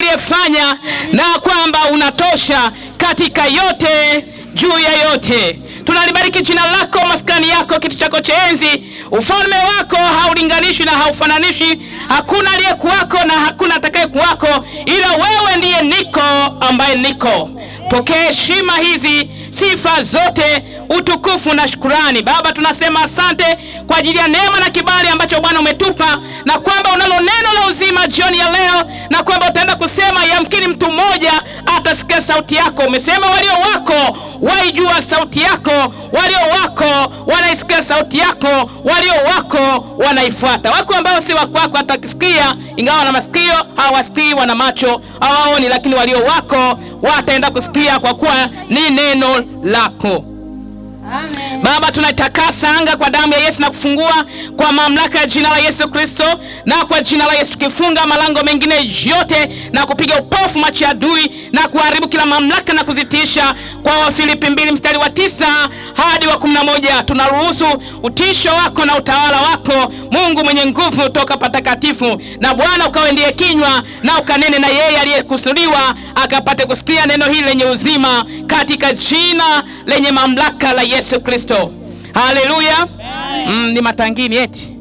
uliyefanya, na kwamba unatosha katika yote juu ya yote. Tunalibariki jina lako, maskani yako, kitu chako cha enzi. Ufalme wako haulinganishwi na haufananishi. Hakuna aliyekuwako na hakuna atakayekuwako, ila wewe ndiye niko ambaye niko. Pokea heshima hizi, sifa zote, utukufu na shukrani. Baba, tunasema asante kwa ajili ya neema na kibali ambacho Bwana umetupa, na kwamba unalo neno la uzima jioni ya leo, na kwamba utaenda kusema yamkini mtu mmoja atasikia sauti yako. Umesema walio wako waijua sauti yako, walio wako wanaisikia sauti yako, walio wako wanaifuata. Wako ambao si wako watakisikia, ingawa wana masikio hawasikii, wana macho hawaoni, lakini walio wako wataenda kusikia kwa kuwa ni neno lako. Amen. Baba, tunaitakasa anga kwa damu ya Yesu na kufungua kwa mamlaka ya jina la Yesu Kristo, na kwa jina la Yesu tukifunga malango mengine yote na kupiga upofu macho ya adui na kuharibu kila mamlaka na kuzitisha. Kwa Wafilipi 2 mstari wa 9 hadi wa 11 tunaruhusu utisho wako na utawala wako, Mungu mwenye nguvu, toka patakatifu. Na Bwana ukawe ndiye kinywa, na ukanene na yeye aliyekusudiwa akapate kusikia neno hili lenye uzima, katika jina lenye mamlaka la Yesu Kristo. Haleluya. Ni Matangini eti.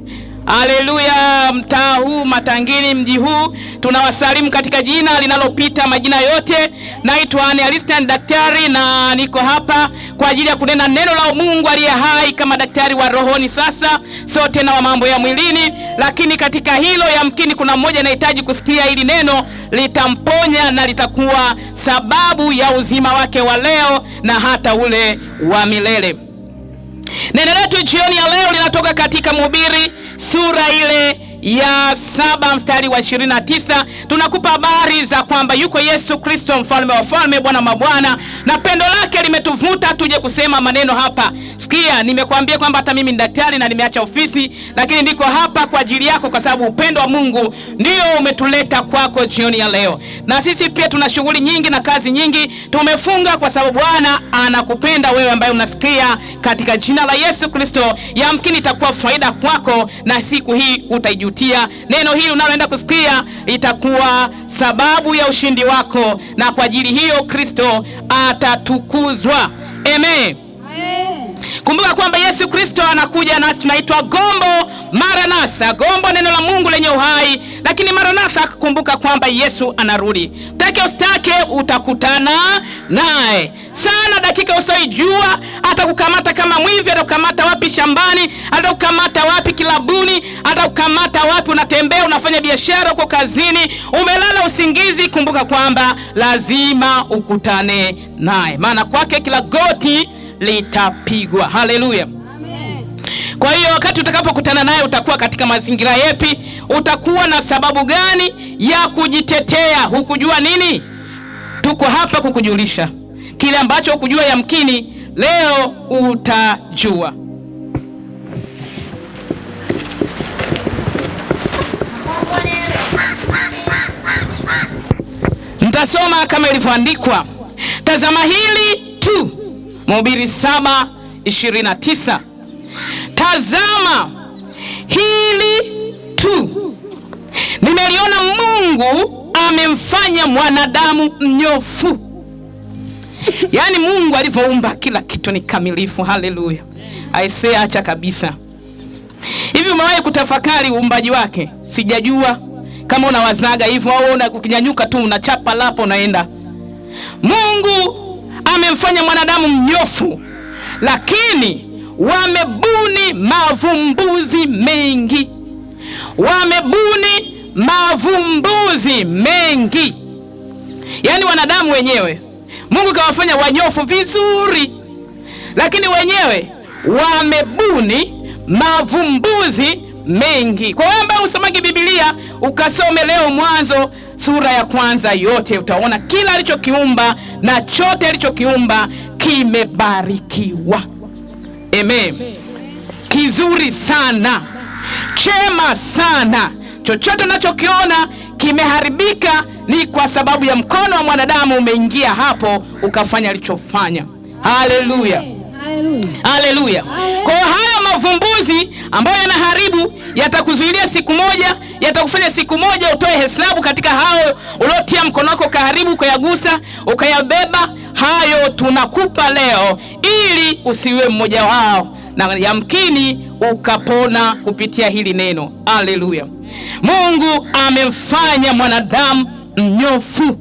Haleluya. Mtaa huu Matangini, mji huu, tunawasalimu katika jina linalopita majina yote. Naitwa Alistan daktari, na niko hapa kwa ajili ya kunena neno la Mungu aliye hai kama daktari wa rohoni. Sasa sio tena wa mambo ya mwilini, lakini katika hilo yamkini kuna mmoja anahitaji kusikia hili neno, litamponya na litakuwa sababu ya uzima wake wa leo na hata ule wa milele. Neno letu jioni ya leo linatoka katika Mhubiri sura ile ya 7 mstari wa 29. Tunakupa habari za kwamba yuko Yesu Kristo, mfalme wa falme, Bwana mabwana, na pendo lake limetuvuta tuje kusema maneno hapa. Sikia, nimekuambia kwamba hata mimi ni daktari na nimeacha ofisi, lakini niko hapa kwa ajili yako, kwa sababu upendo wa Mungu ndio umetuleta kwako jioni ya leo. Na sisi pia tuna shughuli nyingi na kazi nyingi, tumefunga kwa sababu Bwana anakupenda wewe ambaye unasikia. Katika jina la Yesu Kristo, yamkini itakuwa faida kwako na siku hii utaijutia. Neno hili unaloenda kusikia itakuwa sababu ya ushindi wako, na kwa ajili hiyo Kristo atatukuzwa. Amen. Kumbuka kwamba Yesu Kristo anakuja, nasi tunaitwa gombo Maranatha, gombo neno la Mungu lenye uhai. Lakini Maranatha, kumbuka kwamba Yesu anarudi. Take ustake utakutana naye. Sana dakika usaijua, atakukamata kama mwivi, atakukamata wapi shambani, atakukamata wapi kilabuni, atakukamata wapi unatembea, unafanya biashara, uko kazini, umelala usingizi. Kumbuka kwamba lazima ukutane naye, maana kwake kila goti litapigwa. Haleluya. Kwa hiyo wakati utakapokutana naye utakuwa katika mazingira yapi? Utakuwa na sababu gani ya kujitetea? Hukujua nini? Tuko hapa kukujulisha kile ambacho hukujua, yamkini leo utajua. Nitasoma kama ilivyoandikwa. Tazama hili tu, Mhubiri 7:29. Tazama hili tu, nimeliona Mungu amemfanya mwanadamu mnyofu. Yaani Mungu alivyoumba kila kitu ni kamilifu. Haleluya. Aisee, acha kabisa. Hivi umewahi kutafakari uumbaji wake? Sijajua kama unawazaga hivyo au ukinyanyuka tu unachapa lapo unaenda. Mungu amemfanya mwanadamu mnyofu, lakini wamebuni mavumbuzi mengi. Wamebuni mavumbuzi mengi. Yaani wanadamu wenyewe Mungu kawafanya wanyofu vizuri, lakini wenyewe wamebuni mavumbuzi mengi. Kwa hiyo ambao usomagi Biblia, ukasome leo Mwanzo sura ya 1 yote, utaona kila alichokiumba na chote alichokiumba kimebarikiwa. Amen. Kizuri sana, chema sana. Chochote unachokiona kimeharibika ni kwa sababu ya mkono wa mwanadamu umeingia hapo ukafanya alichofanya. Haleluya. Haleluya. Kwa hiyo haya mavumbuzi ambayo yanaharibu yatakuzuilia siku moja yatakufanya siku moja utoe hesabu katika hao uliotia mkono wako karibu ukayagusa, ukayabeba. Hayo tunakupa leo ili usiwe mmoja wao, na yamkini ukapona kupitia hili neno. Haleluya. Mungu amemfanya mwanadamu mnyofu,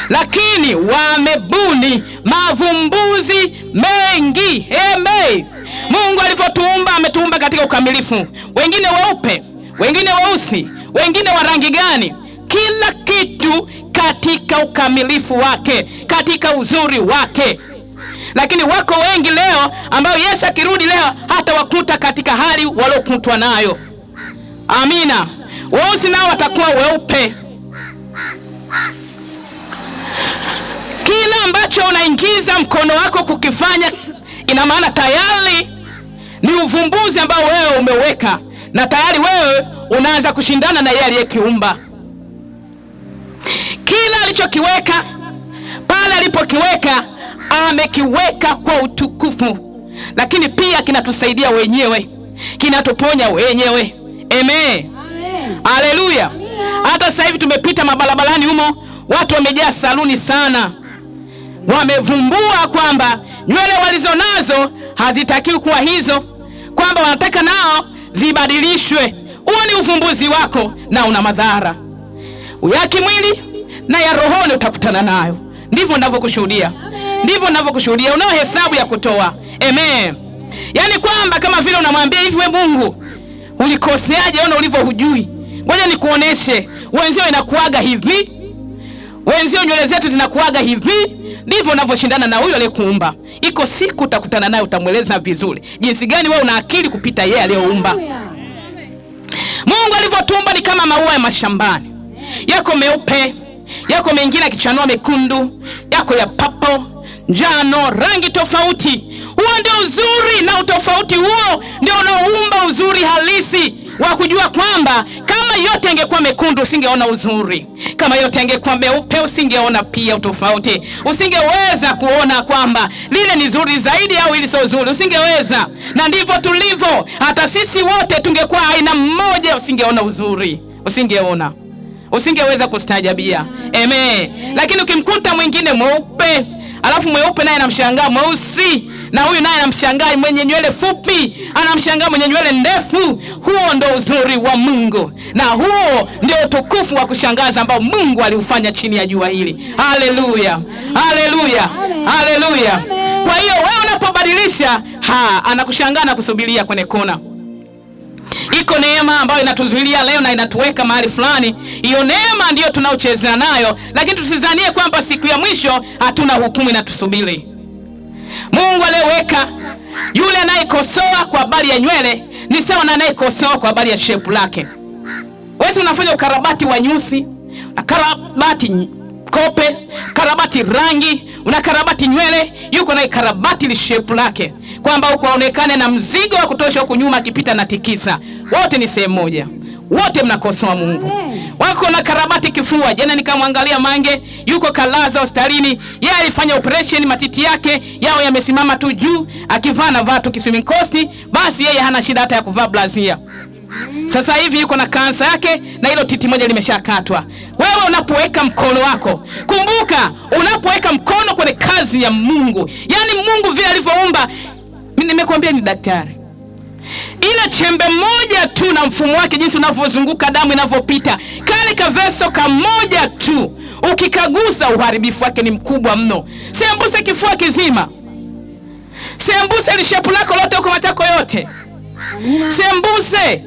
lakini wamebuni mavumbuzi mengi. Amen. Mungu alivyotuumba, ametuumba katika ukamilifu. Wengine weupe, wengine weusi, wengine wa rangi gani, kila kitu katika ukamilifu wake, katika uzuri wake. Lakini wako wengi leo ambao Yesu akirudi leo hata wakuta katika hali waliokutwa nayo. Amina. Weusi nao watakuwa weupe. Kila ambacho unaingiza mkono wako kukifanya, ina maana tayari ni uvumbuzi ambao wewe umeweka, na tayari wewe unaanza kushindana na yeye aliyekiumba. Kila alichokiweka pale alipokiweka, amekiweka kwa utukufu, lakini pia kinatusaidia wenyewe, kinatuponya wenyewe. Amen. Haleluya. Hata sasa hivi tumepita mabarabarani humo, watu wamejaa saluni sana. Wamevumbua kwamba nywele walizonazo hazitakiwi kuwa hizo, kwamba wanataka nao zibadilishwe. Huo ni uvumbuzi wako na una madhara ya kimwili na ya rohoni, utakutana nayo. Ndivyo ninavyokushuhudia, ndivyo ninavyokushuhudia. Unao hesabu ya kutoa. Amen. Yaani kwamba kama vile unamwambia hivi, we Mungu ulikoseaje? Ona ulivyo hujui, ngoja nikuoneshe. Wenzio inakuaga hivi, wenzio nywele zetu zinakuaga hivi. Ndivyo unavyoshindana na huyo aliyekuumba. Iko siku utakutana naye, utamweleza vizuri jinsi gani wewe una akili kupita yeye aliyeumba. Mungu alivyotumba ni kama maua ya mashambani. Yako meupe, yako mengine yakichanua mekundu, yako ya papo, njano, rangi tofauti. Huo ndio uzuri, na utofauti huo ndio unaoumba uzuri halisi wa kujua kwamba kama yote yangekuwa mekundu usingeona uzuri, kama yote yangekuwa meupe usingeona pia utofauti. Usingeweza kuona kwamba lile ni zuri zaidi au hili sio zuri, usingeweza. Na ndivyo tulivyo, hata sisi wote tungekuwa aina mmoja usingeona uzuri, usingeona, usingeweza kustaajabia. Amen. Lakini ukimkuta mwingine mweupe, alafu mweupe naye anamshangaa mweusi, na huyu naye anamshangaa mwenye nywele fupi, anamshangaa mwenye nywele ndefu. Huo ndio uzuri wa Mungu, na huo ndio utukufu wa kushangaza ambao Mungu aliufanya chini ya jua hili. Haleluya, haleluya, haleluya. Kwa hiyo wewe unapobadilisha, anakushangaa na kusubiria kwenye kona. Iko neema ambayo inatuzuilia leo na inatuweka mahali fulani. Hiyo neema ndiyo tunaocheza nayo, lakini tusizanie kwamba siku ya mwisho hatuna hukumu inatusubiri. Mungu aliyeweka yule anayekosoa kwa habari ya nywele ni sawa na anayekosoa kwa habari ya shepu lake. Wewe unafanya ukarabati wa nyusi, unakarabati kope, karabati rangi, unakarabati nywele, yuko na karabati li shepu lake, kwamba huko aonekane na mzigo wa kutosha huko nyuma akipita na tikisa. Wote ni sehemu moja, wote mnakosoa Mungu. Wako na karabati kifua. Jana nikamwangalia Mange, yuko kalaza hospitalini. Yeye alifanya operation, matiti yake yao yamesimama tu juu, akivaa na vaa tu kiswimming cost, basi yeye hana shida hata ya kuvaa blazia. Sasa hivi yuko na kansa yake na hilo titi moja limeshakatwa. Wewe unapoweka mkono wako, kumbuka unapoweka mkono kwenye kazi ya Mungu, yani Mungu vile alivyoumba, nimekuambia ni daktari. Ile chembe moja tu na mfumo wake jinsi unavyozunguka damu inavyopita, kale kaveso kamoja tu ukikagusa, uharibifu wake ni mkubwa mno. Sembuse kifua kizima, sembuse lishepu lako lote huko, matako yote sembuse,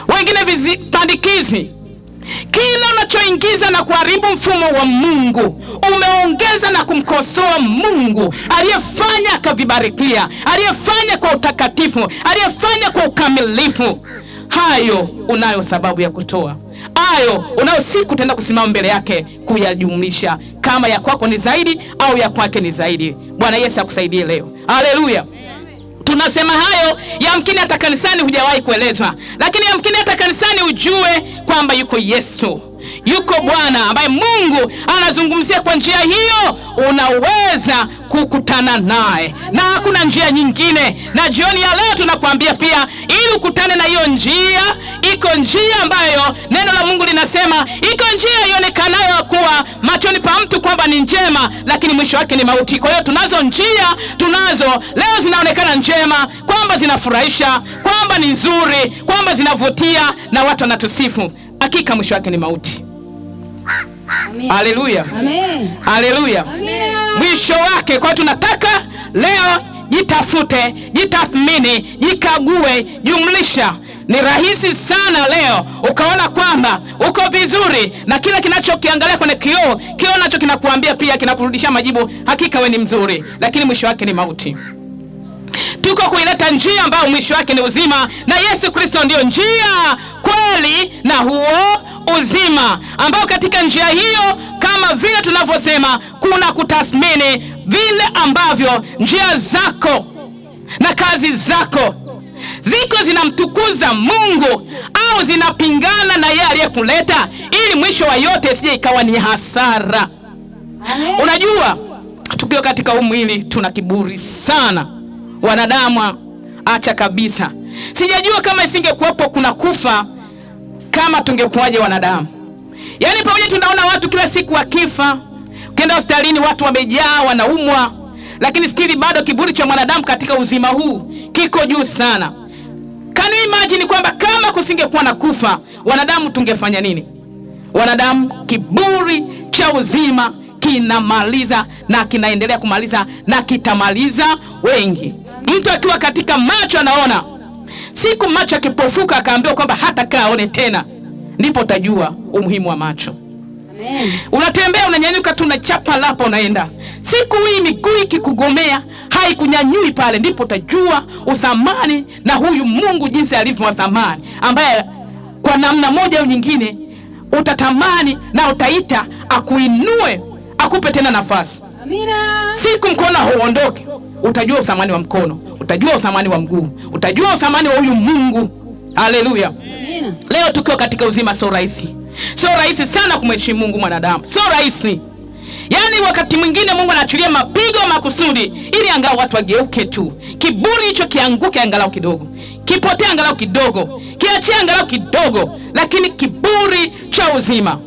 wengine vizipandikizi. Kila unachoingiza na kuharibu mfumo wa Mungu, umeongeza na kumkosoa Mungu aliyefanya akavibarikia, aliyefanya kwa utakatifu, aliyefanya kwa ukamilifu. Hayo unayo sababu ya kutoa. Hayo unayo siku tenda kusimama mbele yake kuyajumlisha, kama ya kwako ni zaidi au ya kwake ni zaidi. Bwana Yesu akusaidie leo. Haleluya. Tunasema hayo yamkini hata kanisani hujawahi kuelezwa, lakini yamkini hata kanisani ujue kwamba yuko Yesu, yuko Bwana ambaye Mungu anazungumzia kwa njia hiyo. Unaweza kukutana naye, na hakuna njia nyingine. Na jioni ya leo tunakuambia pia, ili ukutane na hiyo njia, iko njia ambayo neno la Mungu linasema, iko njia ionekanayo kuwa machoni pa mtu kwamba ni njema, lakini mwisho wake ni mauti. Kwa hiyo tunazo njia, leo zinaonekana njema, kwamba zinafurahisha, kwamba ni nzuri, kwamba zinavutia na watu wanatusifu. Hakika mwisho wake ni mauti. Haleluya. Amen. Haleluya. Mwisho wake. Kwa tunataka leo jitafute, jitathmini, jikague, jumlisha. Ni rahisi sana leo ukaona kwamba uko vizuri, na kila kinachokiangalia kwenye kioo nacho kinakuambia pia, kinakurudisha majibu, hakika we ni mzuri, lakini mwisho wake ni mauti. Tuko kuileta njia ambayo mwisho wake ni uzima, na Yesu Kristo ndio njia, kweli na huo uzima, ambao katika njia hiyo, kama vile tunavyosema, kuna kutathmini vile ambavyo njia zako na kazi zako ziko zinamtukuza Mungu au zinapingana na yeye aliyekuleta, ili mwisho wa yote isije ikawa ni hasara. Amen. Unajua, tukiwa katika huu mwili tuna kiburi sana. Wanadamu, acha kabisa. Sijajua kama isingekuwepo kuna kufa, kama tungekuwaje wanadamu. Yaani pamoja tunaona watu kila siku wakifa, ukienda hospitalini watu wamejaa, wanaumwa, lakini stili bado kiburi cha mwanadamu katika uzima huu kiko juu sana. Can you imagine kwamba kama kusingekuwa na kufa, wanadamu tungefanya nini? Wanadamu, kiburi cha uzima kinamaliza na kinaendelea kumaliza na kitamaliza wengi. Mtu akiwa katika macho anaona, siku macho akipofuka akaambiwa kwamba hata kaone tena, ndipo utajua umuhimu wa macho. Amen. Unatembea unanyanyuka tu, unachapa lapa unaenda. Siku hii miguu ikikugomea haikunyanyui pale, ndipo utajua uthamani na huyu Mungu jinsi alivyo wa thamani, ambaye kwa namna moja au nyingine utatamani na utaita akuinue, akupe tena nafasi. Amina. Siku mkono huondoke, utajua uthamani wa mkono, utajua uthamani wa mguu, utajua uthamani wa huyu Mungu. Haleluya. Amina. Leo tukiwa katika uzima sio rahisi. Sio rahisi sana kumheshimu Mungu mwanadamu. Sio rahisi. Yaani wakati mwingine Mungu anaachilia mapigo makusudi ili angalau watu wageuke tu. Kiburi hicho kianguke angalau kidogo, kipotee angalau kidogo, kiachie angalau kidogo, lakini kiburi cha uzima,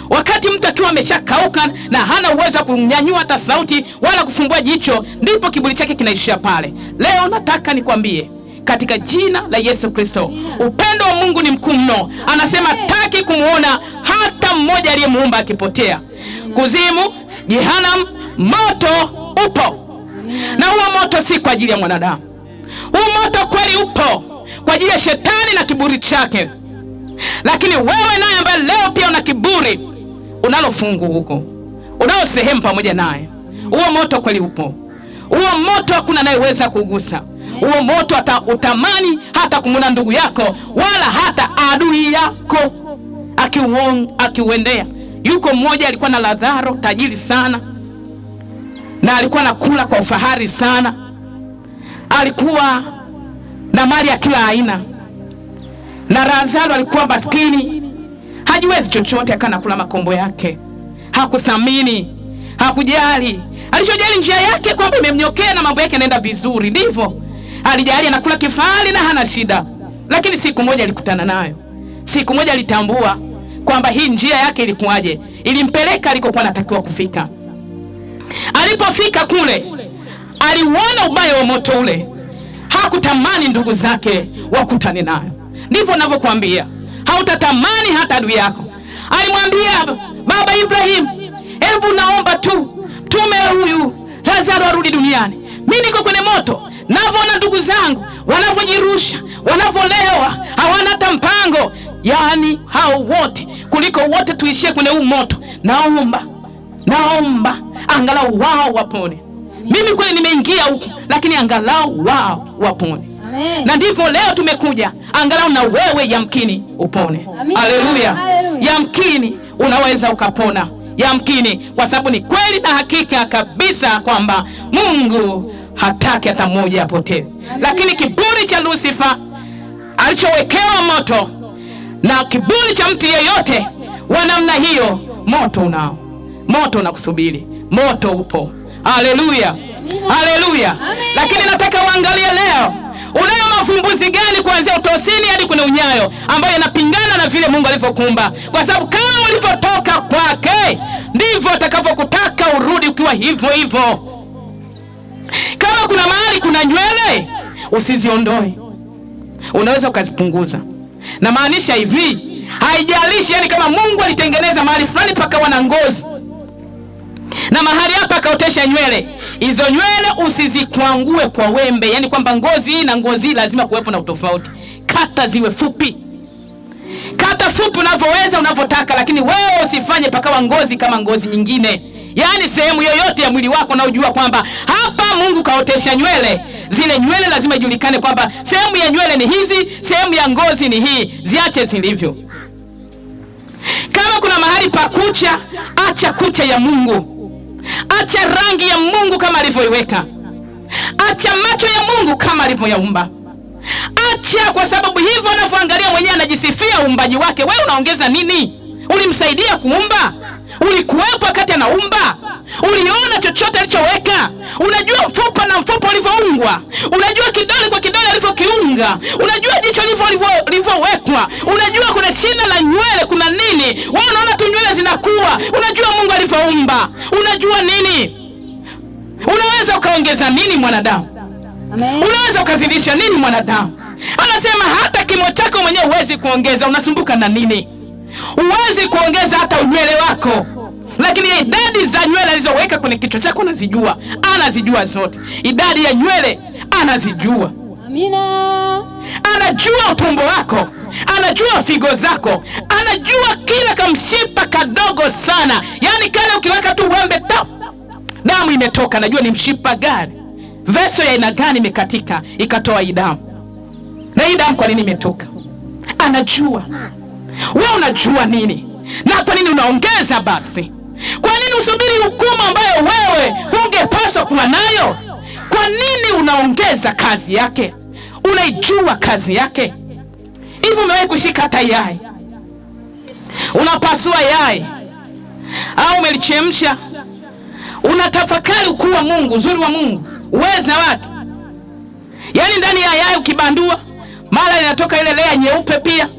wakati mtu akiwa ameshakauka na hana uwezo wa kunyanyua hata sauti wala kufumbua jicho, ndipo kiburi chake kinaishia pale. Leo nataka nikwambie katika jina la Yesu Kristo, upendo wa Mungu ni mkuu mno. Anasema taki kumuona hata mmoja aliyemuumba akipotea. Kuzimu, Jehanamu, moto upo. Na huo moto si kwa ajili ya mwanadamu. Huo moto kweli upo kwa ajili ya shetani na kiburi chake. Lakini wewe naye ambaye leo pia una kiburi, unalo fungu huko, unao sehemu pamoja naye. Huo moto kweli upo. Huo moto hakuna anayeweza kugusa. Huo moto utamani hata kumwona ndugu yako wala hata adui yako akiuendea. Yuko mmoja alikuwa na Lazaro, tajiri sana, na alikuwa nakula kwa ufahari sana. Alikuwa na mali ya kila aina, na Lazaro alikuwa maskini, hajiwezi chochote, akana kula makombo yake. Hakuthamini, hakujali. Alichojali njia yake kwamba imemnyokea na mambo yake yanaenda vizuri, ndivyo alijali, anakula kifahari na hana shida. Lakini siku moja alikutana nayo. Siku moja alitambua kwamba hii njia yake ilikuwaje, ilimpeleka alikokuwa anatakiwa kufika. Alipofika kule, aliuona ubaya wa moto ule. Hakutamani ndugu zake wakutane nayo. Ndivyo ninavyokuambia, hautatamani hata adui yako. Alimwambia Baba Ibrahim, hebu naomba tu mtume huyu Lazaro arudi duniani. Mimi niko kwenye moto, navyoona ndugu zangu wanavyojirusha, wanavyolewa, hawana hata mpango. Yaani hao wote, kuliko wote tuishie kwenye huu moto. Naomba angalau wao wapone. Mimi kweli nimeingia huku, lakini angalau wao wapone. Amen. Na ndivyo leo tumekuja, angalau na wewe yamkini upone. Haleluya. Yamkini unaweza ukapona, yamkini, kwa sababu ni kweli na hakika kabisa kwamba Mungu hataki hata mmoja apotee. Lakini kiburi cha Lucifer alichowekewa moto, na kiburi cha mtu yeyote wa namna hiyo, moto unao. Moto unakusubiri. Moto upo. Haleluya, haleluya. Lakini nataka uangalie leo, unayo mafumbuzi gani kuanzia utosini hadi kwenye unyayo ambayo yanapingana na vile Mungu alivyokuumba? Kwa sababu kama ulivyotoka kwake ndivyo atakavyokutaka urudi ukiwa hivyo hivyo. Kama kuna mahali kuna nywele, usiziondoe, unaweza ukazipunguza. Na maanisha hivi, haijalishi yani kama Mungu alitengeneza mahali fulani pakawa na ngozi na mahali hapa akaotesha nywele, hizo nywele usizikwangue kwa wembe, yani kwamba ngozi hii na ngozi hii lazima kuwepo na utofauti. Kata ziwe fupi, kata fupi unavyoweza, unavyotaka, lakini wewe usifanye pakawa ngozi kama ngozi nyingine. Yani sehemu yoyote ya mwili wako na ujua kwamba hapa Mungu kaotesha nywele, zile nywele lazima ijulikane kwamba sehemu ya nywele ni hizi, sehemu ya ngozi ni hii, ziache zilivyo. Kama kuna mahali pa kucha, acha kucha ya Mungu. Acha rangi ya Mungu kama alivyoiweka. Acha macho ya Mungu kama alivyoyaumba. Acha, kwa sababu hivyo anapoangalia mwenyewe anajisifia uumbaji wake. Wewe unaongeza nini? Ulimsaidia kuumba? Ulikuwepo wakati anaumba? Uliona chochote alichoweka? Unajua mfupa na mfupa ulivyoungwa? Unajua kidole kwa kidole alivyokiunga? Unajua jicho lilivyowekwa? Unajua kuna shina la nywele kuna nini? Wewe unaona tu nywele zinakuwa. Unajua Mungu alivyoumba? Unajua nini? Unaweza ukaongeza nini mwanadamu? Amen. Unaweza ukazidisha nini mwanadamu? Anasema hata kimo chako mwenyewe huwezi kuongeza. Unasumbuka na nini? Huwezi kuongeza hata unywele wako. Lakini idadi za nywele alizoweka kwenye kichwa chako anazijua. Anazijua zote. Idadi ya nywele anazijua. Amina. Anajua utumbo wako, anajua figo zako, anajua kila kamshipa kadogo sana. Yani kale ukiweka tu wembe tap, damu imetoka, anajua ni mshipa gani, veso ya aina gani imekatika ikatoa hii damu. Na hii damu kwa nini imetoka? Anajua. Wewe unajua nini? Na kwa nini unaongeza basi? Kwa nini usubiri hukumu ambayo wewe ungepaswa kuwa nayo? Kwa nini unaongeza kazi yake? Unaijua kazi yake. Hivi umewahi kushika hata yai? Unapasua yai au umelichemsha? Unatafakari ukuu wa Mungu, uzuri wa Mungu, uweza wake. Yaani ndani ya yai ukibandua, mara inatoka ile lea nyeupe pia,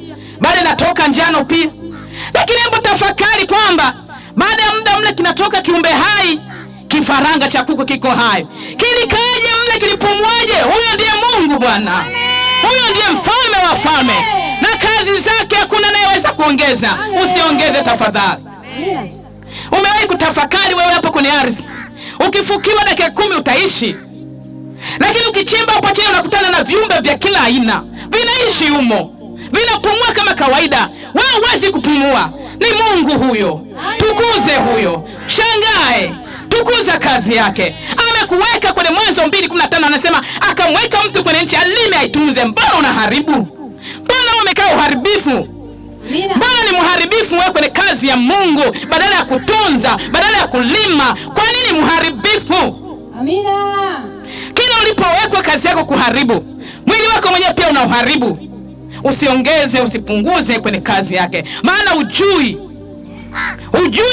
baada inatoka njano pia. Lakini hebu tafakari kwamba baada ya muda mle kinatoka kiumbe hai, kifaranga cha kuku kiko hai. Kilikaje mle, kilipumwaje? Huyo ndiye Mungu Bwana. Huyo ndiye mfalme wa falme. Na kazi zake hakuna anayeweza kuongeza. Usiongeze tafadhali. Umewahi kutafakari wewe hapo kwenye ardhi? Ukifukiwa dakika 10 utaishi. Lakini ukichimba hapo chini unakutana na viumbe vya kila aina. Vinaishi humo. Vinapumua kama kawaida. Wewe huwezi kupumua. Ni Mungu huyo. Tukuze huyo. Shangae. Tukuza kazi yake. Amekuweka kwenye Mwanzo 2:15 anasema akamweka mtu kwenye nchi alime aitunze. Mbona unaharibu? Mbona umekaa uharibifu? Mbona ni mharibifu wewe kwenye kazi ya Mungu badala ya kutunza, badala ya kulima? Kwa nini mharibifu? Amina. Kila ulipowekwa kazi yako kuharibu, mwili wako mwenyewe pia unauharibu. Usiongeze, usipunguze kwenye kazi yake. Maana ujui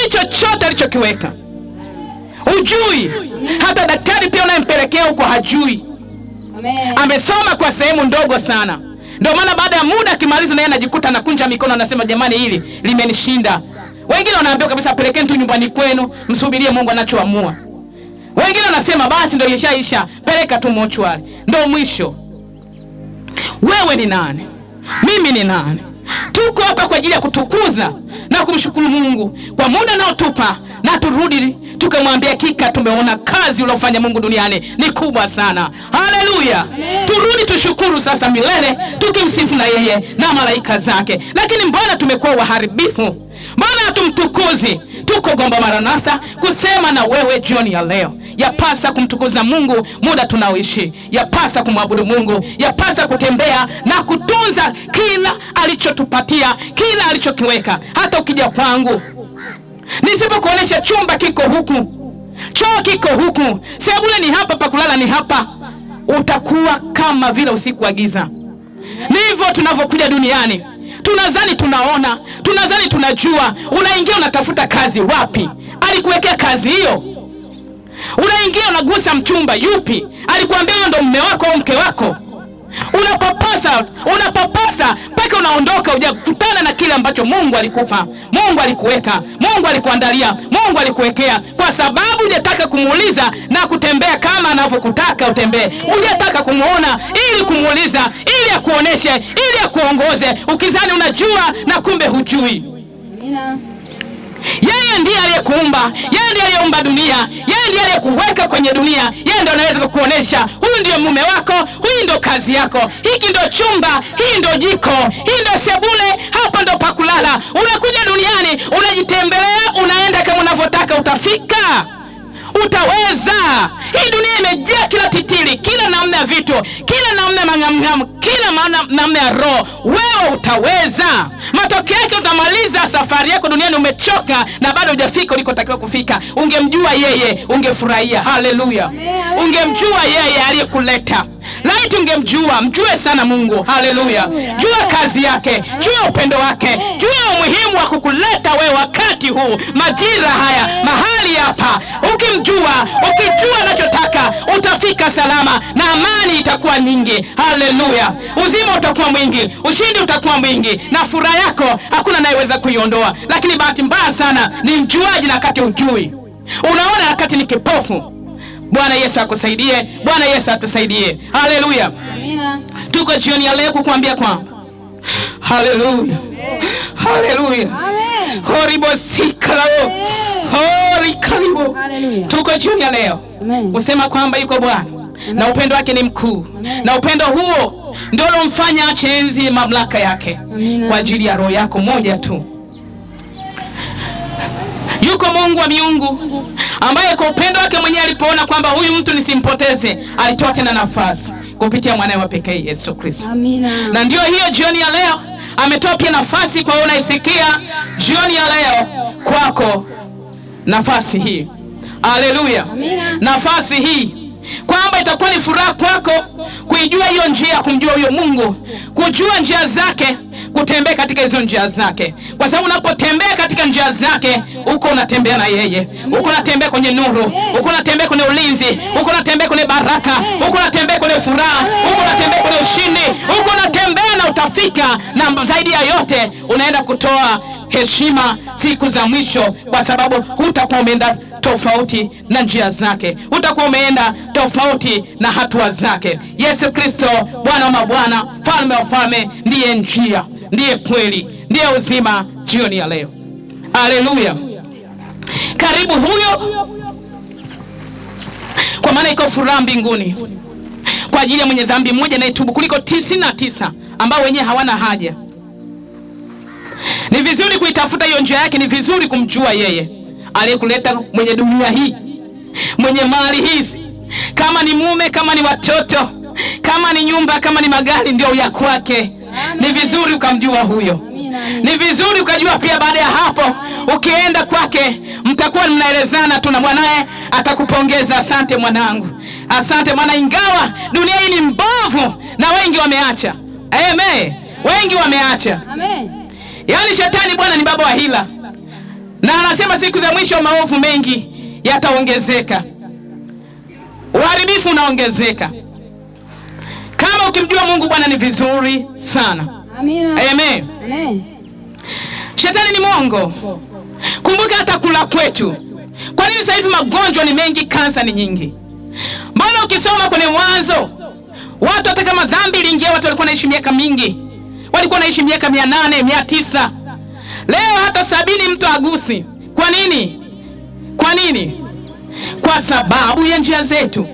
chochote alichokiweka. Ujui. Hata daktari pia unayempelekea huko hajui. Amen. Amesoma kwa sehemu ndogo sana. Ndio maana baada ya muda akimaliza naye anajikuta anakunja mikono anasema jamani hili limenishinda. Wengine wanaambia kabisa pelekeni tu nyumbani kwenu, msubirie Mungu anachoamua. Wengine wanasema basi ndio ishaisha, peleka tu mochwari. Ndio mwisho. Wewe ni nani? Mimi ni nani? Tuko hapa kwa ajili ya kutukuza na kumshukuru Mungu kwa muda naotupa, na turudi tukamwambia hakika tumeona kazi uliofanya Mungu duniani ni kubwa sana. Haleluya. Turudi tushukuru sasa milele tukimsifu na yeye na malaika zake. Lakini mbona tumekuwa waharibifu? Mbona hatumtukuzi? Tuko Gomba Maranatha kusema na wewe jioni ya leo. Yapasa kumtukuza Mungu muda tunaoishi. Yapasa kumwabudu Mungu. Yapasa kutembea na kutunza kila alichotupatia, kila alichokiweka. Hata ukija kwangu, nisipokuonesha chumba kiko huku, choo kiko huku, sebule ni hapa, pa kulala ni hapa, utakuwa kama vile usiku wa giza. Ndivyo tunavyokuja duniani. Tunazani tunaona, tunazani tunajua. Unaingia unatafuta kazi wapi? Alikuwekea kazi hiyo. Unaingia unagusa mchumba, yupi? Alikuambia ndo mume wako au mke wako? Unapapasa mpaka unaondoka, hujakutana na kile ambacho Mungu alikupa, Mungu alikuweka, Mungu alikuandalia, Mungu alikuwekea, kwa sababu hujataka kumuuliza na kutembea kama anavyokutaka utembee. Hujataka kumuona ili kumuuliza, ili akuoneshe, ili akuongoze, ukizani unajua na kumbe hujui. Yeye ndiye aliyekuumba, yeye ndiye aliyeumba dunia, yeye ndiye aliyekuweka kwenye dunia. Yeye ndiye anaweza kukuonesha, huyu ndiye mume wako, huyu ndio kazi yako, hiki ndio chumba, hii ndio jiko, hii ndio sebule, hapa ndio pakulala. Unakuja duniani, unajitembelea, unaenda kama unavyotaka. Utafika? Utaweza? Hii dunia imejaa kila titili, kila namna ya vitu, kila namna ya mangamngamu, kila namna ya roho. Wewe utaweza? Matokeo yake utamaliza safari yako duniani umechoka na bado hujafika ulikotakiwa kufika. Ungemjua yeye, ungefurahia. Haleluya! Ungemjua yeye aliyekuleta. Laiti ungemjua, mjue sana Mungu. Haleluya! Jua kazi yake, jua upendo wake, jua umuhimu wa kukuleta wewe wakati huu, majira haya, mahali hapa. Ukimjua, ukijua anachotaka, utafika salama na amani itakuwa nyingi. Haleluya! Uzima utakuwa mwingi, ushindi utakuwa mwingi, na furaha yako hakuna anayeweza kuiondoa. Lakini bahati mbaya sana ni mjuaji na wakati hujui. Unaona wakati ni kipofu. Bwana Yesu akusaidie, Bwana Yesu atusaidie. Haleluya. Amina. Tuko jioni ya leo kukuambia kwamba haleluya, haleluya, amen, horibo sikalao, hori karibu. Haleluya. Tuko jioni ya leo kusema kwamba yuko Bwana na upendo wake ni mkuu. Amen. Na upendo huo ndio ulomfanya aache enzi mamlaka yake. Amina. Kwa ajili ya roho yako moja tu. Yuko Mungu wa miungu ambaye kwa upendo wake mwenyewe alipoona kwamba huyu mtu nisimpoteze, alitoa tena nafasi kupitia mwanae wa pekee Yesu Kristo. Amina. Na ndio hiyo jioni ya leo ametoa pia nafasi kwa unaisikia jioni ya leo kwako nafasi hii. Haleluya. Amina. Nafasi hii kwamba itakuwa ni furaha kwako kuijua hiyo njia, kumjua huyo Mungu, kujua njia zake, kutembea katika hizo njia zake. Kwa sababu unapotembea katika njia zake, uko unatembea na yeye, uko unatembea kwenye nuru, uko unatembea kwenye ulinzi, uko unatembea kwenye baraka, uko unatembea kwenye furaha, uko unatembea kwenye ushindi, uko unatembea na utafika. Na zaidi ya yote unaenda kutoa heshima siku za mwisho, kwa sababu hutakuwa umeenda tofauti na njia zake, hutakuwa umeenda tofauti na hatua zake. Yesu Kristo, Bwana wa mabwana, Mfalme wa falme, ndiye njia, ndiye kweli, ndiye uzima jioni ya leo. Haleluya. Karibu huyo, kwa maana iko furaha mbinguni kwa ajili ya mwenye dhambi mmoja anayetubu kuliko 99 ambao wenyewe hawana haja. Ni vizuri kuitafuta hiyo njia yake, ni vizuri kumjua yeye aliyekuleta mwenye dunia hii, mwenye mali hizi. Kama ni mume, kama ni watoto, kama ni nyumba, kama ni magari, ndio ya kwake. Ni vizuri ukamjua huyo. Ni vizuri ukajua pia baada ya hapo ukienda kwake mtakuwa mnaelezana tu na mwanae atakupongeza. Asante mwanangu, asante mwana, ingawa dunia hii ni mbovu na wengi wameacha. Amen. Wengi wameacha. Amen. Yaani shetani bwana ni baba wa hila. Na anasema siku za mwisho maovu mengi yataongezeka. Uharibifu unaongezeka. Kama ukimjua Mungu Bwana ni vizuri sana. Amina. Amen. Amen. Shetani ni mwongo. Kumbuka hata kula kwetu. Kwa nini sasa hivi magonjwa ni mengi, kansa ni nyingi? Mbona ukisoma kwenye Mwanzo, watu hata kama dhambi iliingia watu walikuwa naishi miaka mingi. Walikuwa naishi miaka 800, 900. Leo hata 70 mtu agusi. Kwa nini? Kwa nini? Kwa sababu ya njia zetu,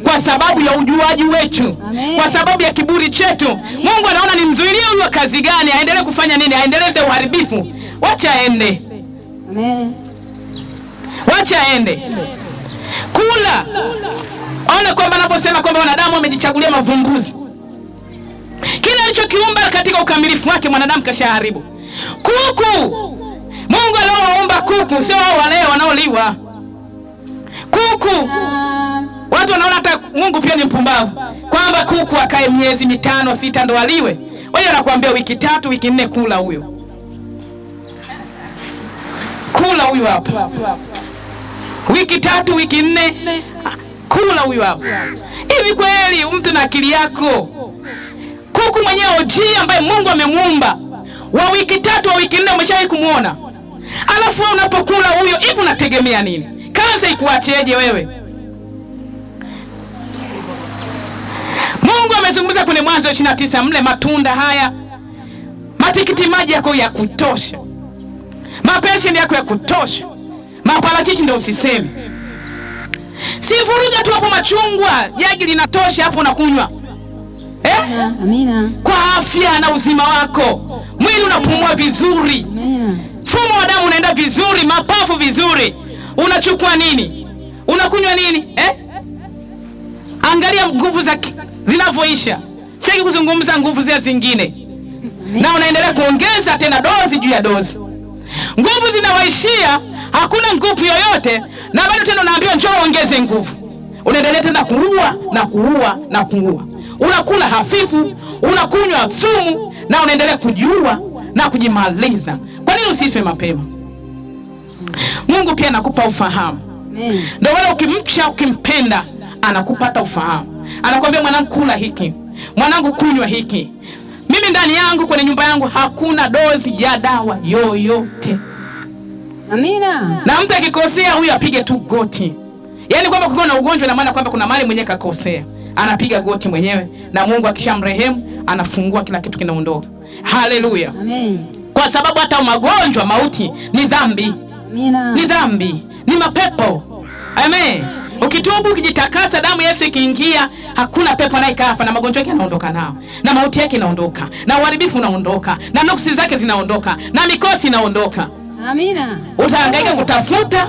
kwa sababu ya ujuaji wetu. Amen. Kwa sababu ya kiburi chetu. Amen. Mungu anaona ni mzuilie huyo kazi gani, aendelee kufanya nini, aendeleze uharibifu. Wacha aende. Amen. Wacha aende. Kula. Ona kwamba anaposema kwamba wanadamu wamejichagulia mavumbuzi, kila alichokiumba katika ukamilifu wake mwanadamu kashaharibu. Kuku, Mungu aliowaumba kuku, sio wao wale wanaoliwa. Kuku. Watu wanaona hata Mungu pia ni mpumbavu, kwamba kuku akae miezi 5, 6 ndo aliwe. Wewe anakuambia wiki 3, wiki 4 kula huyo. Kula huyo hapa. wiki 3, wiki 4, kula huyu hapo. Hivi kweli mtu na akili yako? Kuku mwenyewe OG ambaye Mungu amemuumba wa wiki 3 wa wiki 4 umeshawahi kumuona? Alafu unapokula huyo, hivi unategemea nini? Kansa ikuacheje wewe? Mungu amezungumza kwenye Mwanzo 29, mle matunda haya, matikiti maji yako ya kutosha, mapesheni yako ya kutosha, maparachichi ndio usiseme. Si vuruga tu hapo machungwa, jagi linatosha hapo unakunywa. Amina. Kwa afya na uzima wako, mwili unapumua vizuri. Amina. Mfumo wa damu unaenda vizuri, mapafu vizuri. Unachukua nini? Unakunywa nini? Angalia nguvu zinavyoisha. Sitaki kuzungumza nguvu zingine. Na unaendelea kuongeza tena dozi juu ya dozi. Nguvu zinawaishia, hakuna nguvu yoyote, na bado tena unaambiwa njoo ongeze nguvu. Unaendelea tena kuua na kuua na kuua. Unakula hafifu, unakunywa sumu, na unaendelea kujiua na kujimaliza. Kwa nini usife mapema? Mungu pia anakupa ufahamu. Ndio wale ukimcha, ukimpenda, anakupata ufahamu. Anakuambia mwanangu kula hiki, mwanangu kunywa hiki. Mimi ndani yangu, kwenye nyumba yangu hakuna dozi ya dawa yoyote. Amina. Na mtu akikosea huyu apige tu goti. Yaani kwamba kukiwa na ugonjwa na maana kwamba kuna mali mwenyewe kakosea, anapiga goti mwenyewe, na Mungu akishamrehemu anafungua, kila kitu kinaondoka. Haleluya. Amen. Kwa sababu hata magonjwa, mauti ni dhambi. Amina. Ni dhambi, ni mapepo. Amen. Ukitubu, ukijitakasa, damu Yesu ikiingia, hakuna pepo anayekaa hapa, na magonjwa yake yanaondoka nao, na mauti yake inaondoka, na uharibifu unaondoka, na nuksi zake zinaondoka, na mikosi inaondoka. Amina. Utahangaika kutafuta,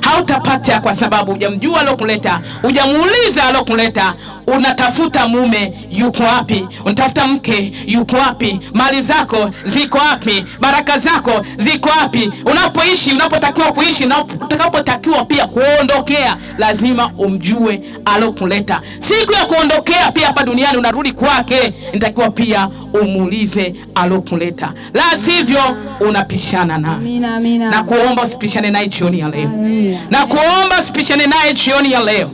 hautapata, kwa sababu hujamjua alokuleta, hujamuuliza alokuleta. Unatafuta mume, yuko wapi? Unatafuta mke, yuko wapi? Mali zako ziko wapi? Baraka zako ziko wapi? Unapoishi, unapotakiwa kuishi, na utakapotakiwa pia kuondokea, lazima umjue alokuleta. Siku ya kuondokea pia hapa duniani unarudi kwake, nitakiwa pia umuulize alokuleta. La sivyo unapishana naye. Amina, amina. Na kuomba usipishane naye jioni ya leo. Na kuomba usipishane naye jioni ya leo.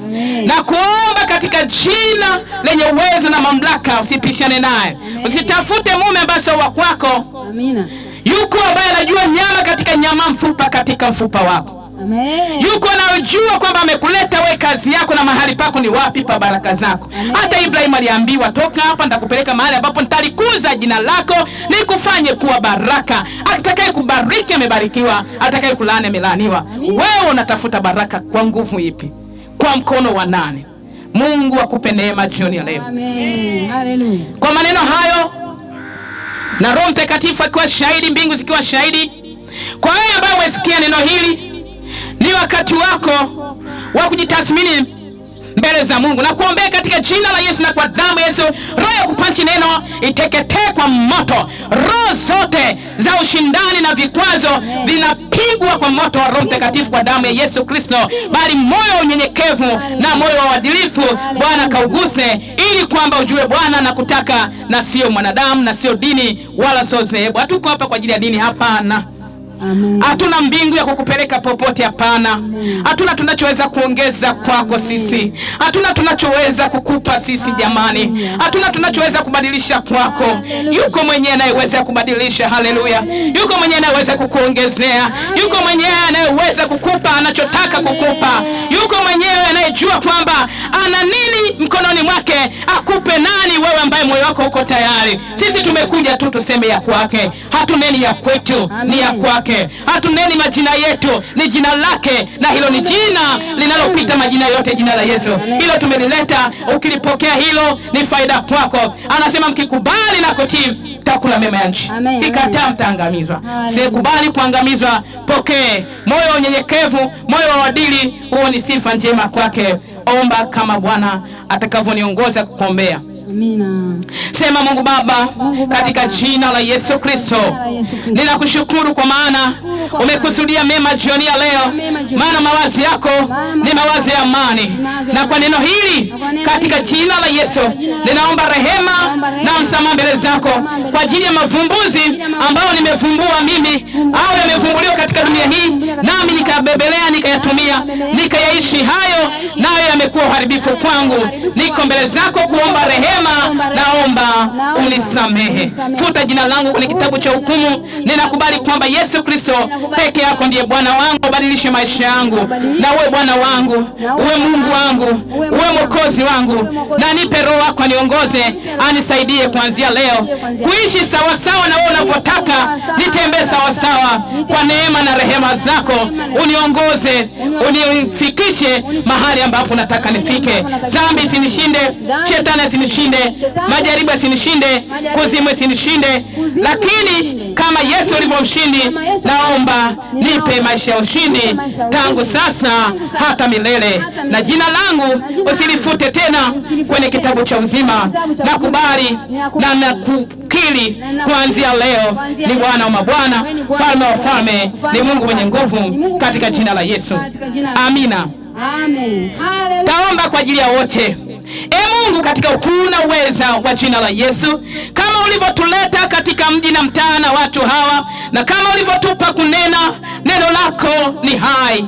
Na kuomba katika jina lenye uwezo na mamlaka, usipishane naye. Usitafute mume ambaye sio wa kwako. Amina. Yuko ambaye anajua nyama katika nyama, mfupa katika mfupa wako. Amen. Yuko anajua kwamba amekuleta wewe, kazi yako na mahali pako ni wapi pa baraka zako. Hata Ibrahim aliambiwa, toka hapa nitakupeleka mahali ambapo nitalikuza jina lako, nikufanye kuwa baraka. Atakaye kubariki amebarikiwa, atakaye kulaani amelaaniwa. Wewe unatafuta baraka kwa nguvu ipi? Kwa mkono wa nani? Mungu akupe neema jioni ya leo. Amen. Haleluya. Kwa maneno hayo na Roho Mtakatifu akiwa shahidi, mbingu zikiwa shahidi, kwa wewe ambaye umesikia neno hili, ni wakati wako wa kujitathmini mbele za Mungu na kuombea katika jina la Yesu na kwa damu ya Yesu. Roho ya kupanchi neno iteketee kwa moto. Roho zote za ushindani na vikwazo vinapigwa kwa moto wa Roho Mtakatifu kwa damu ya Yesu Kristo. Bali moyo wa unyenyekevu na moyo wa uadilifu Bwana kauguse, ili kwamba ujue Bwana na kutaka, na sio mwanadamu, na sio dini, wala sio dhehebu. Hatuko hapa kwa ajili ya dini, hapana. Hatuna mbingu ya kukupeleka popote, hapana. Hatuna tunachoweza kuongeza kwako sisi. Hatuna tunachoweza kukupa sisi jamani. Hatuna tunachoweza kubadilisha kwako. Yuko mwenyewe anayeweza kubadilisha. Haleluya. Yuko mwenyewe anayeweza kukuongezea. Yuko mwenyewe anayeweza kukupa anachotaka kukupa. Yuko mwenyewe anayejua kwamba ana nini mkononi mwake akupe nani wewe ambaye moyo wako uko tayari. Sisi tumekuja tu tuseme ya kwake. Hatuneni ya kwetu, ni ya kwake. Hatuneni majina yetu, ni jina lake, na hilo ni jina linalopita majina yote, jina la Yesu. Hilo tumelileta, ukilipokea hilo ni faida kwako. Anasema mkikubali na kutii mtakula mema ya nchi, kikataa mtaangamizwa. Sikubali kuangamizwa, pokee moyo wa unyenyekevu, moyo wa uadili, huo ni sifa njema kwake. Omba kama Bwana atakavyoniongoza kukuombea. Amina. Sema Mungu Baba, katika jina la Yesu Kristo, ninakushukuru kwa maana umekusudia mema jioni ya leo, maana mawazo yako ni mawazo ya amani. Na kwa neno hili katika jina la Yesu, ninaomba rehema na msamaha mbele zako kwa ajili ya mavumbuzi ambayo nimevumbua mimi au yamevumbuliwa katika dunia hii, nami nikabebelea, nikayatumia, nikayaishi hayo, nayo yamekuwa uharibifu kwangu. Niko mbele zako kuomba rehema, naomba unisamehe. Futa jina langu kwenye kitabu cha hukumu. Ninakubali kwamba Yesu Kristo peke yako ndiye Bwana wangu. Badilishe maisha yangu, na uwe Bwana wangu, uwe Mungu wangu, uwe Mwokozi wangu, na nipe Roho wako aniongoze, anisaidie kuanzia leo kuishi sawa sawa na wewe unavyotaka. Nitembee sawa sawa kwa neema na rehema zako. Uniongoze, unifikishe mahali ambapo nataka nifike. Dhambi isinishinde, shetani asinishinde, majaribu asinishinde, kuzimu isinishinde, lakini kama Yesu ulivyomshindi, naomba nipe maisha ya ushindi tangu sasa hata milele, na jina langu usilifute tena kwenye kitabu cha uzima. Nakubali na nakukiri kuanzia leo ni Bwana wa mabwana, Mfalme wa falme, ni Mungu mwenye nguvu, katika jina la Yesu. Amina. Amen. Taomba kwa ajili ya wote. Mungu, katika ukuu na uweza wa jina la Yesu, kama ulivyotuleta katika mji na mtaa na watu hawa, na kama ulivyotupa kunena, neno lako ni hai,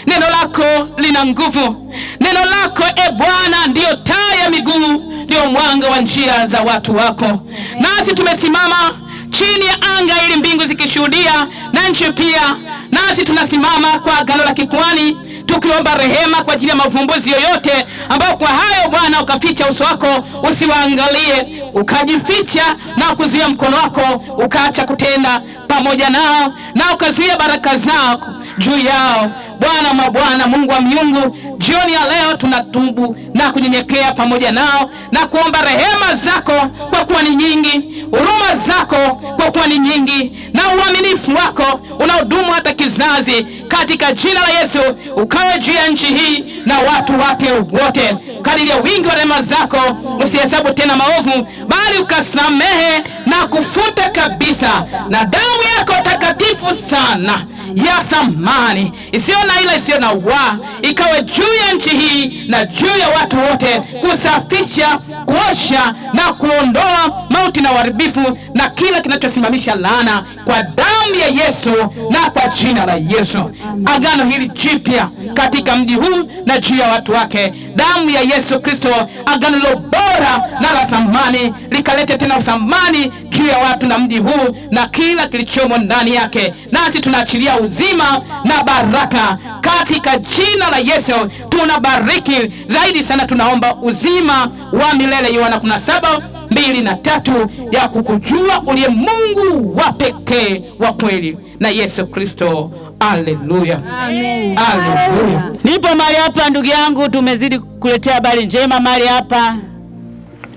neno lako lina nguvu. Neno lako Bwana ndiyo taa ya miguu, ndiyo mwanga wa njia za watu wako. Nasi tumesimama chini ya anga ili mbingu zikishuhudia na nchi pia. Nasi tunasimama kwa agano la kikuhani tukiomba rehema kwa ajili ya mavumbuzi yoyote ambayo kwa hayo Bwana ukaficha uso wako usiwaangalie, ukajificha na kuzuia mkono wako, ukaacha kutenda pamoja nao, na ukazuia baraka zako juu yao. Bwana mabwana, Mungu wa miungu, jioni ya leo tunatubu na kunyenyekea pamoja nao na kuomba rehema zako kwa kuwa ni nyingi, huruma zako kwa kuwa ni nyingi, na uaminifu wako unaodumu hata kizazi. Katika jina la Yesu, ukawe juu ya nchi hii na watu wake wote. Kadiri ya wingi wa rehema zako, usihesabu tena maovu, bali ukasamehe na kufuta kabisa, na damu yako takatifu sana ya thamani isiyo na ila isiyo na wa, ikawe juu ya nchi hii na juu ya watu wote, kusafisha, kuosha na kuondoa mauti na uharibifu na kila kinachosimamisha laana, kwa damu ya Yesu na kwa jina la Yesu. Agano hili jipya katika mji huu na juu ya watu wake, damu ya Yesu Kristo, agano lo bora na la thamani, likalete tena uthamani juu ya watu na mji huu na kila kilichomo ndani yake. Nasi tunaachilia uzima na baraka katika jina la Yesu. Tunabariki zaidi sana, tunaomba uzima wa milele, Yohana 17:2 na 3, ya kukujua uliye Mungu wa pekee wa kweli na Yesu Kristo. Haleluya. Amen. Haleluya. Nipo mahali hapa ndugu yangu, tumezidi kukuletea habari njema mahali hapa.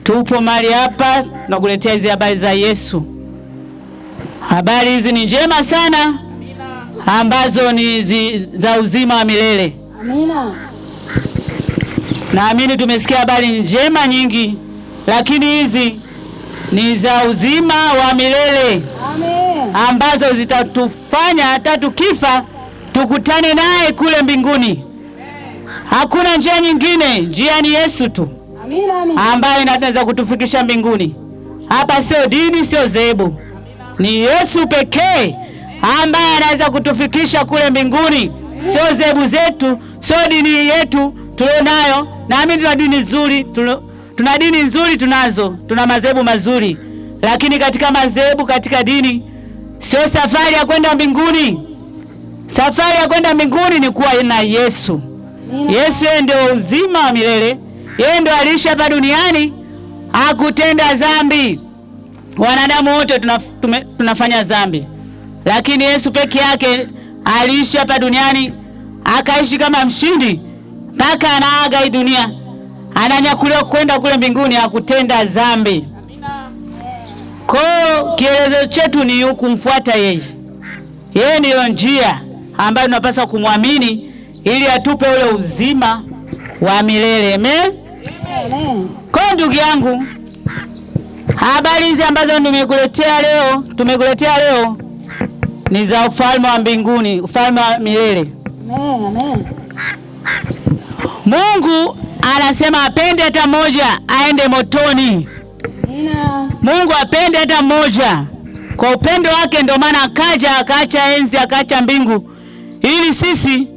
Tupo mahali hapa na kukuletea hizi habari za Yesu. Habari hizi ni njema sana, ambazo ni za uzima wa milele. Amina. Naamini tumesikia habari njema nyingi, lakini hizi ni za uzima wa milele. Amen. Ambazo zitatufanya hata tukifa tukutane naye kule mbinguni. Hakuna njia nyingine, njia ni Yesu tu. Amina, amina, ambaye inaweza kutufikisha mbinguni. Hapa sio dini, sio zebu, ni Yesu pekee ambaye anaweza kutufikisha kule mbinguni. Sio zebu zetu, sio dini yetu tulionayo. Naamini tuna dini nzuri, tuna dini nzuri, tuna mazebu mazuri, lakini katika mazebu, katika dini, sio safari ya kwenda mbinguni. Safari ya kwenda mbinguni ni kuwa na Yesu. Yesu yeye ndio uzima wa milele. Yeye ndio aliishi hapa duniani, hakutenda dhambi. Wanadamu wote tunafanya dhambi, lakini Yesu peke yake aliishi hapa duniani, akaishi kama mshindi mpaka anaaga hii dunia, ananyakuliwa kwenda kule mbinguni, hakutenda dhambi. Kwa kielezo chetu ni kumfuata yeye. Yeye ndiyo njia ambayo tunapaswa kumwamini ili atupe ule uzima wa milele. Amen. Amen. Kwa ndugu yangu, Habari hizi ambazo tumekuletea leo ni za ufalme wa mbinguni, ufalme wa milele. Amen. Amen. Mungu anasema apende hata mmoja aende motoni. Amina. Mungu apende hata mmoja. Kwa upendo wake ndio maana akaja, akaacha enzi, akaacha mbingu ili sisi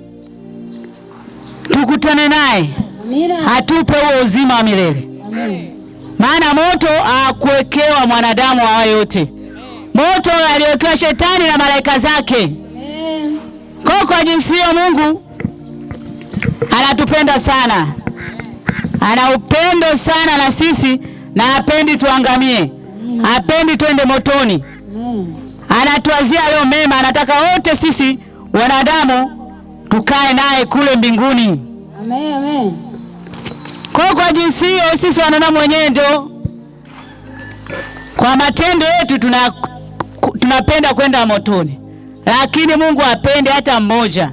tukutane naye. Amina. Atupe huo uzima wa milele. Amen. Maana moto hakuwekewa mwanadamu awa yote. Moto aliwekewa shetani na malaika zake. Amen. Kwa jinsi hiyo Mungu anatupenda sana. Ana upendo sana na sisi na hapendi tuangamie. Hapendi twende motoni. Anatuazia leo mema, anataka wote sisi wanadamu tukae naye kule mbinguni. Amen. Amen. Kwa jinsi hiyo sisi wanadamu wenyewe ndio kwa matendo yetu tunapenda kwenda motoni. Lakini Mungu apende hata mmoja.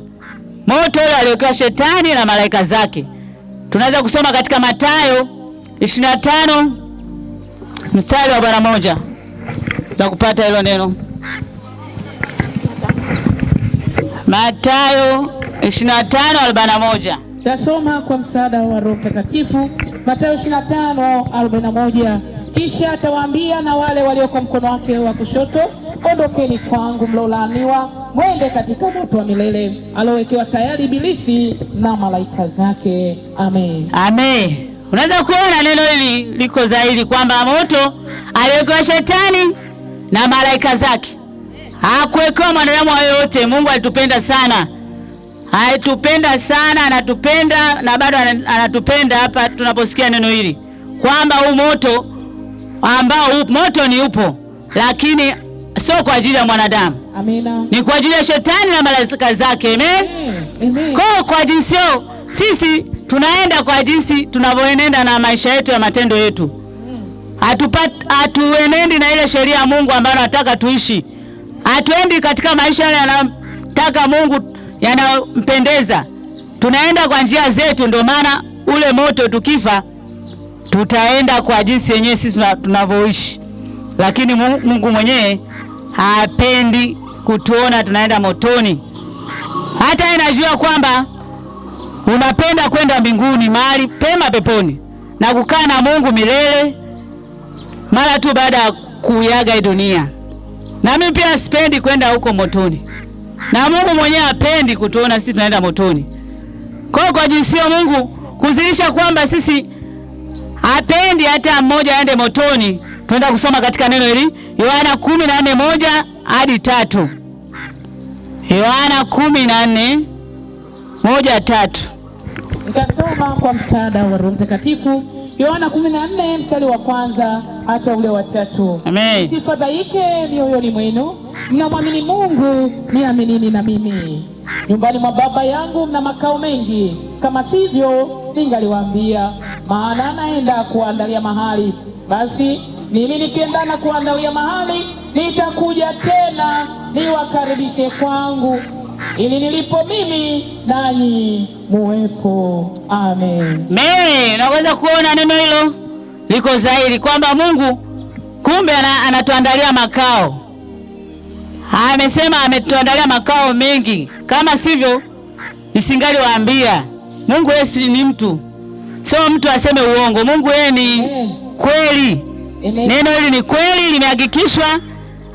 Moto ule aliokuwa shetani na malaika zake. Tunaweza kusoma katika Mathayo 25 mstari wa 41. Za kupata hilo neno. Mathayo 25:41. Tasoma kwa msaada wa Roho Mtakatifu. Mathayo 25:41. Kisha atawaambia na wale walioko mkono wake wa kushoto, ondokeni kwangu mlolaaniwa, mwende katika moto wa milele aliowekewa tayari Ibilisi na malaika zake. Amen. Amen. Unaweza kuona neno hili liko zaidi kwamba moto aliwekewa shetani na malaika zake. Hakuwekewa mwanadamu yoyote. Mungu alitupenda sana. Alitupenda sana, anatupenda na bado anatupenda hapa tunaposikia neno hili. Kwamba huu moto ambao moto ni upo, lakini sio kwa ajili ya mwanadamu. Amina. Ni kwa ajili ya shetani na malaika zake. Amen. Amen. Kwa jinsi hiyo sisi tunaenda kwa jinsi tunavyoenenda na maisha yetu ya matendo yetu. Hatuenendi na ile sheria ya Mungu ambayo anataka tuishi. Hatuendi katika maisha yanayotaka Mungu yanayompendeza. Tunaenda kwa njia zetu, ndio maana ule moto tukifa tutaenda kwa jinsi yenyewe sisi tunavyoishi. Lakini Mungu mwenyewe hapendi kutuona tunaenda motoni. Hata inajua kwamba unapenda kwenda mbinguni, mahali pema peponi na kukaa na Mungu milele mara tu baada ya kuiaga dunia. Na mimi pia sipendi kwenda huko motoni. Na Mungu mwenyewe hapendi kutuona sisi tunaenda motoni. Kwa jinsi ya Mungu kuzilisha kwamba sisi hapendi hata mmoja aende motoni. Tunaenda kusoma katika neno hili Yohana 14:1-3. Yohana 14:1-3. Nitasoma kwa msaada wa Roho Mtakatifu. Yohana 14 mstari wa 1 hata ule wa 3. Amen. Msifadhaike mioyoni mwenu, mnamwamini Mungu, niaminini na mimi. Nyumbani mwa Baba yangu mna makao mengi, kama sivyo ningaliwaambia, maana naenda kuandalia mahali. Basi mimi nikienda na kuandalia mahali, nitakuja tena niwakaribishe kwangu, ili nilipo mimi nanyi muwepo. Amen. Unaweza kuona neno hilo liko zaidi kwamba Mungu kumbe anatuandalia makao. Amesema ametuandalia makao mengi. Kama sivyo nisingaliwaambia. Mungu yeye ni mtu. Sio mtu aseme uongo. Mungu yeye ni kweli. Amen. Neno hili ni kweli, limehakikishwa.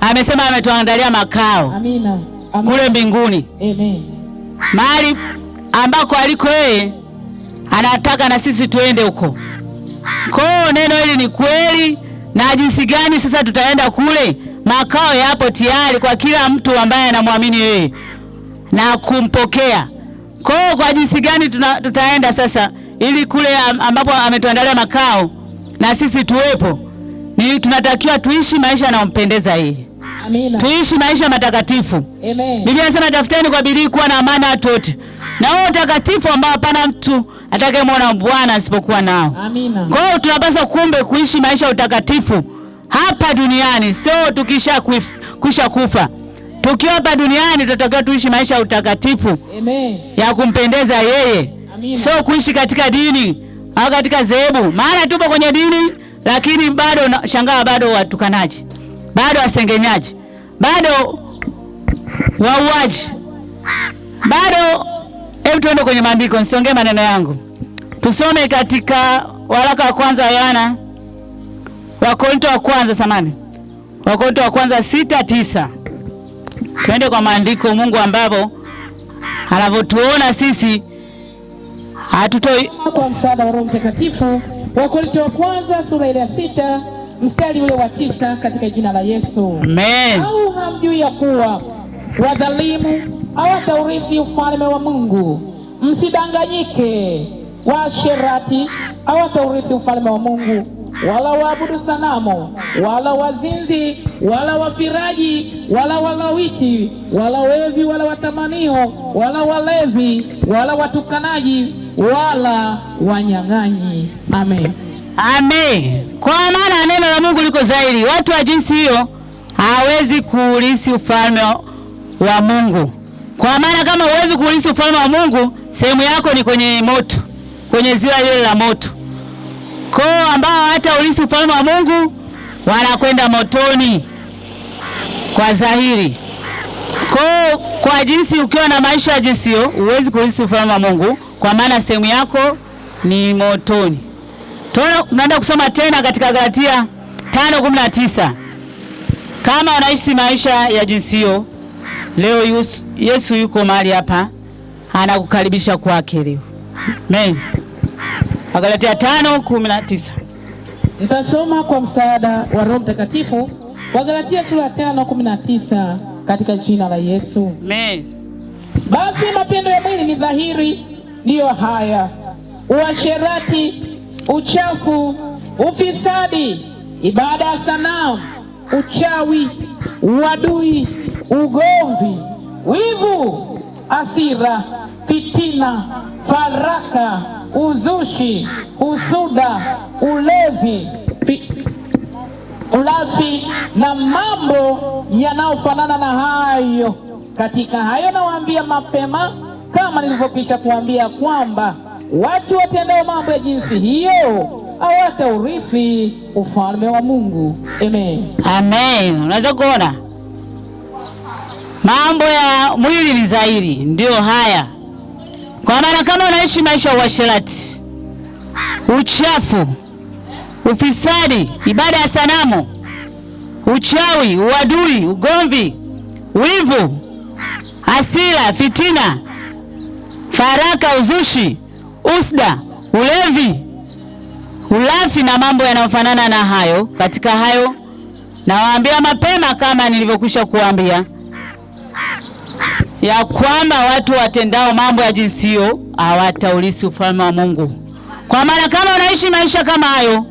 Amesema ametuandalia makao. Amina. Kule mbinguni. Amen. Mahali ambako aliko yeye anataka na sisi tuende huko. Kwa neno hili ni kweli, na jinsi gani sasa tutaenda kule? Makao yapo tayari kwa kila mtu ambaye anamwamini yeye na kumpokea. Kwa jinsi gani tutaenda sasa ili kule ambapo ametuandalia makao na sisi tuwepo? Ni tunatakiwa tuishi maisha yanayompendeza yeye. Amina. Tuishi maisha matakatifu. Amen. Biblia inasema tafuteni kwa bidii kuwa na amani watu wote, na huo utakatifu ambao hapana mtu atakayemwona Bwana asipokuwa nao. Amina. Kwa hiyo tunapaswa kumbe kuishi maisha ya utakatifu hapa duniani, sio tukisha kufa. Tukiwa hapa duniani tunatakiwa tuishi maisha ya utakatifu. Amen. Ya kumpendeza yeye. Amina. Sio kuishi katika dini au katika dhehebu. Maana tupo kwenye dini, lakini bado shangaa, bado watukanaji, bado wasengenyaji, bado wauaji, bado. Hebu tuende kwenye maandiko, nisiongee maneno yangu. Tusome katika waraka wa kwanza wa Yohana, Wakorintho wa kwanza 6:9. Tuende kwa maandiko, Mungu ambapo anavyotuona sisi hatutoi. Kwa msaada wa Roho Mtakatifu, Wakorintho wa kwanza sura ile ya 6 mstari ule wa 9, katika jina la Yesu. Amen. Au hamjui ya kuwa wadhalimu hawataurithi ufalme wa Mungu? Msidanganyike. Waasherati hawataurithi ufalme wa Mungu, wala waabudu sanamu, wala wazinzi, wala wafiraji, wala walawiti, wala wevi, wala watamanio, wala walevi, wala watukanaji, wala wanyang'anyi. Amen. Amen. Kwa maana neno la Mungu liko zaidi. Watu wa jinsi hiyo hawezi kuurithi ufalme wa Mungu. Kwa maana kama huwezi kuurithi ufalme wa Mungu, sehemu yako ni kwenye moto, kwenye ziwa lile la moto. Kwa ambao hata urithi ufalme wa Mungu wanakwenda motoni kwa dhahiri. Kwa jinsi, ukiwa na maisha ya jinsi hiyo huwezi kuurithi ufalme wa Mungu, kwa maana sehemu yako ni motoni. Tunaenda kusoma tena katika Galatia 5:19. Kama unaishi maisha ya jinsi hiyo, leo Yesu yuko mahali hapa, anakukaribisha kwake leo. Amen. Galatia 5:19. Nitasoma kwa msaada wa Roho Mtakatifu, Galatia sura ya 5:19, katika jina la Yesu. Amen. Basi matendo ya mwili ni dhahiri, ndiyo haya: uasherati, uchafu, ufisadi, ibada ya sanamu, uchawi, uadui, ugomvi, wivu, hasira, fitina, faraka, uzushi, usuda, ulevi, ulafi na mambo yanayofanana na hayo. Katika hayo nawaambia mapema, kama nilivyokwisha kuambia, kwamba watu watendao mambo ya jinsi hiyo hawataurithi ufalme wa Mungu. Amen. Amen. Unaweza kuona mambo ya mwili ni dhahiri, ndio haya. Kwa maana kama unaishi maisha ya uasherati, uchafu, ufisadi, ibada ya sanamu, uchawi, uadui, ugomvi, wivu, hasira, fitina, faraka, uzushi, usda, ulevi, ulafi na mambo yanayofanana na hayo, katika hayo nawaambia mapema, kama nilivyokwisha kuambia, ya kwamba watu watendao mambo ya jinsi hiyo hawataurithi ufalme wa Mungu. Kwa maana kama unaishi maisha kama hayo,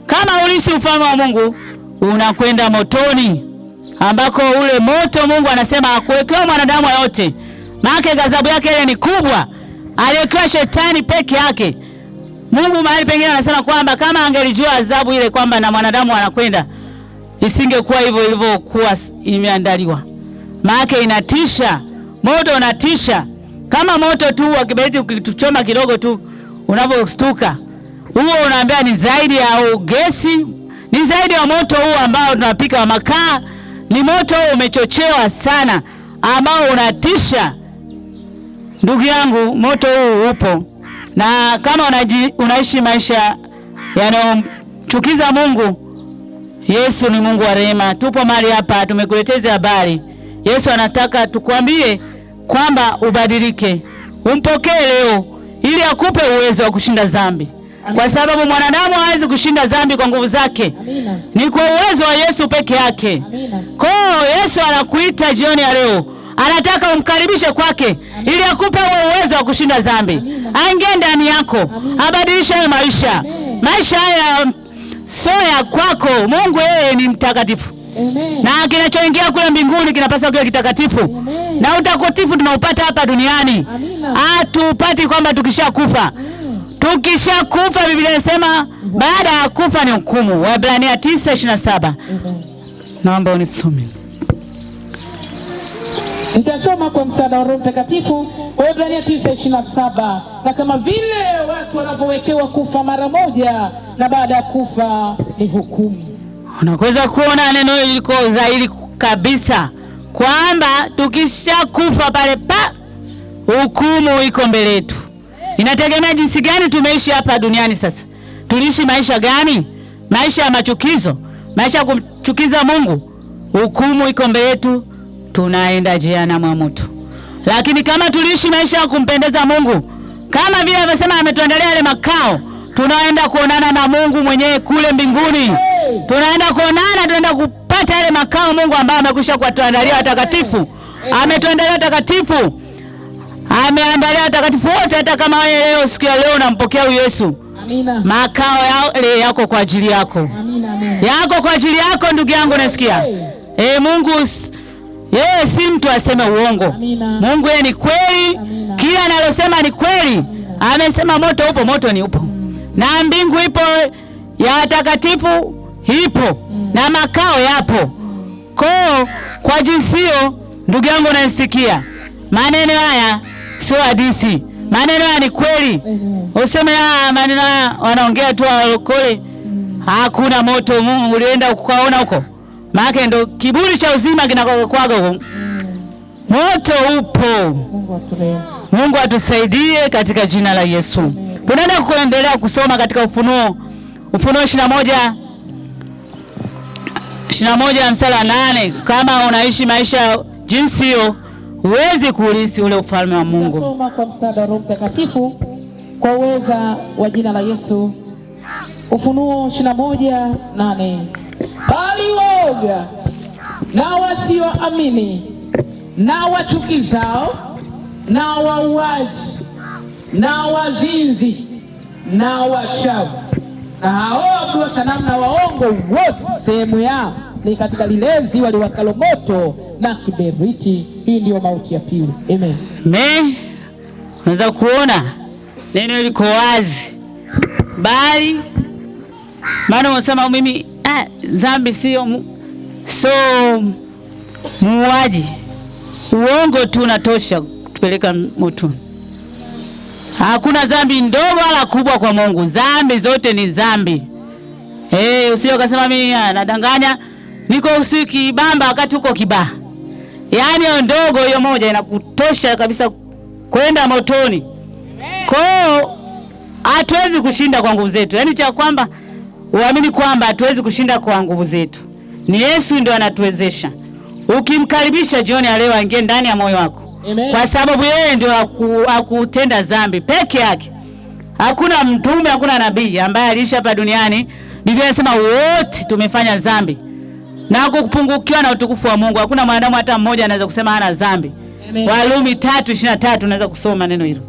kama urithi ufalme wa Mungu, unakwenda motoni, ambako ule moto Mungu anasema hakuwekewa mwanadamu yote. Maana ghadhabu yake ile ni kubwa, aliwekewa shetani peke yake. Mungu mahali pengine anasema kwamba kama angelijua adhabu ile kwamba na mwanadamu anakwenda, isingekuwa hivyo ilivyokuwa imeandaliwa. Maana inatisha, moto unatisha. Kama moto tu wa kiberiti ukituchoma kidogo tu unapostuka, huo unaambia ni zaidi ya gesi, ni zaidi ya moto huu ambao tunapika wa makaa. Ni moto umechochewa sana ambao unatisha. Ndugu yangu, moto huu upo. Na kama unaishi maisha yanayomchukiza Mungu, Yesu ni Mungu wa rehema. Tupo mahali hapa tumekuletea habari. Yesu anataka tukwambie kwamba ubadilike, umpokee leo ili akupe uwezo wa kushinda dhambi. Kwa sababu mwanadamu hawezi kushinda dhambi kwa nguvu zake. Amina. Ni kwa uwezo wa Yesu peke yake. Amina. Kwa hiyo Yesu anakuita jioni ya leo, anataka umkaribishe kwake ili akupe uwezo wa kushinda dhambi. Aingie ndani yako, abadilishe maisha. Amen. Maisha haya sio ya kwako. Mungu yeye ni mtakatifu. Amen. Na kinachoingia kule mbinguni kinapaswa kuwa kitakatifu. Amen. Na utakatifu tunaupata hapa duniani. Hatupati kwamba tukishakufa. Tukishakufa Biblia inasema baada ya kufa ni hukumu. Waebrania 9:27. Naomba unisome. Nitasoma kwa msaada wa Roho Mtakatifu, Waebrania 9:27. Na kama vile watu wanavyowekewa kufa mara moja, na baada ya kufa ni hukumu. Unaweza kuona neno hili liko dhahiri kabisa kwamba tukishakufa pale hukumu iko mbele yetu. Inategemea jinsi gani tumeishi hapa duniani. Sasa tuliishi maisha gani? Maisha ya machukizo, maisha ya kumchukiza Mungu. Hukumu iko mbele yetu, tunaenda jehanamu ya moto. Lakini kama tuliishi maisha ya kumpendeza Mungu, kama vile amesema ametuandalia yale makao, tunaenda kuonana na Mungu mwenyewe kule mbinguni. Tunaenda kuonana, tunaenda kupata yale makao Mungu ambaye amekwisha kutuandalia watakatifu. Ametuandalia watakatifu. Ameandalia watakatifu wote. Hata kama wewe leo siku ya leo unampokea Yesu, amina, makao yale yako kwa ajili yako. Amina, amina. Yako kwa ajili yako ndugu yangu, nasikia. Mungu yeye si mtu aseme uongo. Amina. Mungu yeye ni kweli. Amina. Kila analosema ni kweli. Amina. Amesema moto upo, moto ni upo. Na mbingu ipo ya watakatifu ipo. Na makao yapo. Kwa jinsi hiyo ndugu yangu unasikia, maneno haya sio hadithi. Maneno haya ni kweli. Useme maneno haya wanaongea tu walokole. Hakuna moto Mungu ulienda ukaona huko. Maana ndo kiburi cha uzima kinakokwaga huko. Moto upo. Mungu atusaidie katika jina la Yesu. Tunaenda kuendelea kusoma katika Ufunuo 21 mstari wa 8. Kama unaishi maisha jinsi hiyo, huwezi kuurithi ule ufalme wa Mungu. Nasoma kwa msaada wa Roho Mtakatifu kwa uweza wa jina la Yesu. Ufunuo 21:8. Bali waoga na wasioamini na wachukizao na wauaji na wazinzi na wachawi na hao waabudu sanamu na waongo wote, sehemu yao ni katika lile ziwa liwakalo moto na kiberiti. Hii ndio mauti ya pili. Amen. Unaweza kuona neno liko wazi. Bali maana unasema mimi dhambi sio muuaji. Uongo tu unatosha kutupeleka moto. Hakuna dhambi ndogo wala kubwa kwa Mungu. Dhambi zote ni dhambi. Usio kasema mimi nadanganya, niko usikibamba wakati uko kibaa. Yaani hiyo ndogo hiyo moja inakutosha kabisa kwenda motoni. Kwa hiyo hatuwezi kushinda kwa nguvu zetu. Yaani cha kwamba uamini kwamba hatuwezi kushinda kwa nguvu zetu. Ni Yesu ndio anatuwezesha. Ukimkaribisha jioni ya leo aingie ndani ya moyo wako. Amen. Kwa sababu yeye ndio akutenda dhambi peke yake. Hakuna mtume, hakuna nabii ambaye aliishi hapa duniani. Biblia inasema wote tumefanya dhambi na kupungukiwa na utukufu wa Mungu. Hakuna mwanadamu hata mmoja anaweza kusema hana dhambi. Warumi 3:23 unaweza kusoma neno hilo.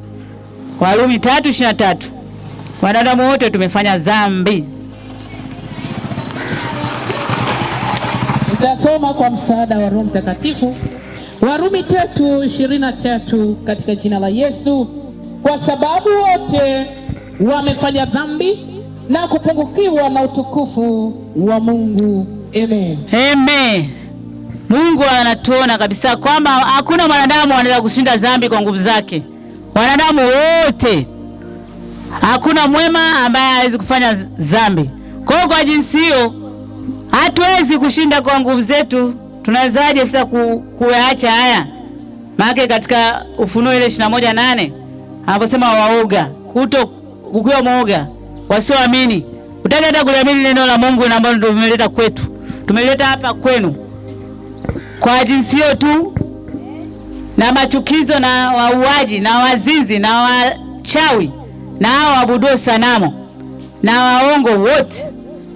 Warumi 3:23. Wanadamu wote tumefanya dhambi. Nitasoma kwa msaada wa Roho Mtakatifu. Warumi 3:23 katika jina la Yesu. Kwa sababu wote wamefanya dhambi na kupungukiwa na utukufu wa Mungu. Amen. Amen. Mungu anatuona kabisa kwamba hakuna mwanadamu anaweza kushinda dhambi kwa nguvu zake. Wanadamu wote, hakuna mwema ambaye hawezi kufanya dhambi. Kwa jinsi hiyo hatuwezi kushinda kwa nguvu zetu. Tunawezaje sasa kuyaacha haya? Maana katika Ufunuo ile 21:8 anaposema waoga, ukiwa mwoga, wasioamini, utaki hata kuliamini neno la Mungu ambalo ndio tumeleta kwetu. Tumeleta hapa kwenu. Kwa jinsi hiyo tu na machukizo na wauaji na wazinzi na wachawi na hao waabudu sanamu na waongo wote,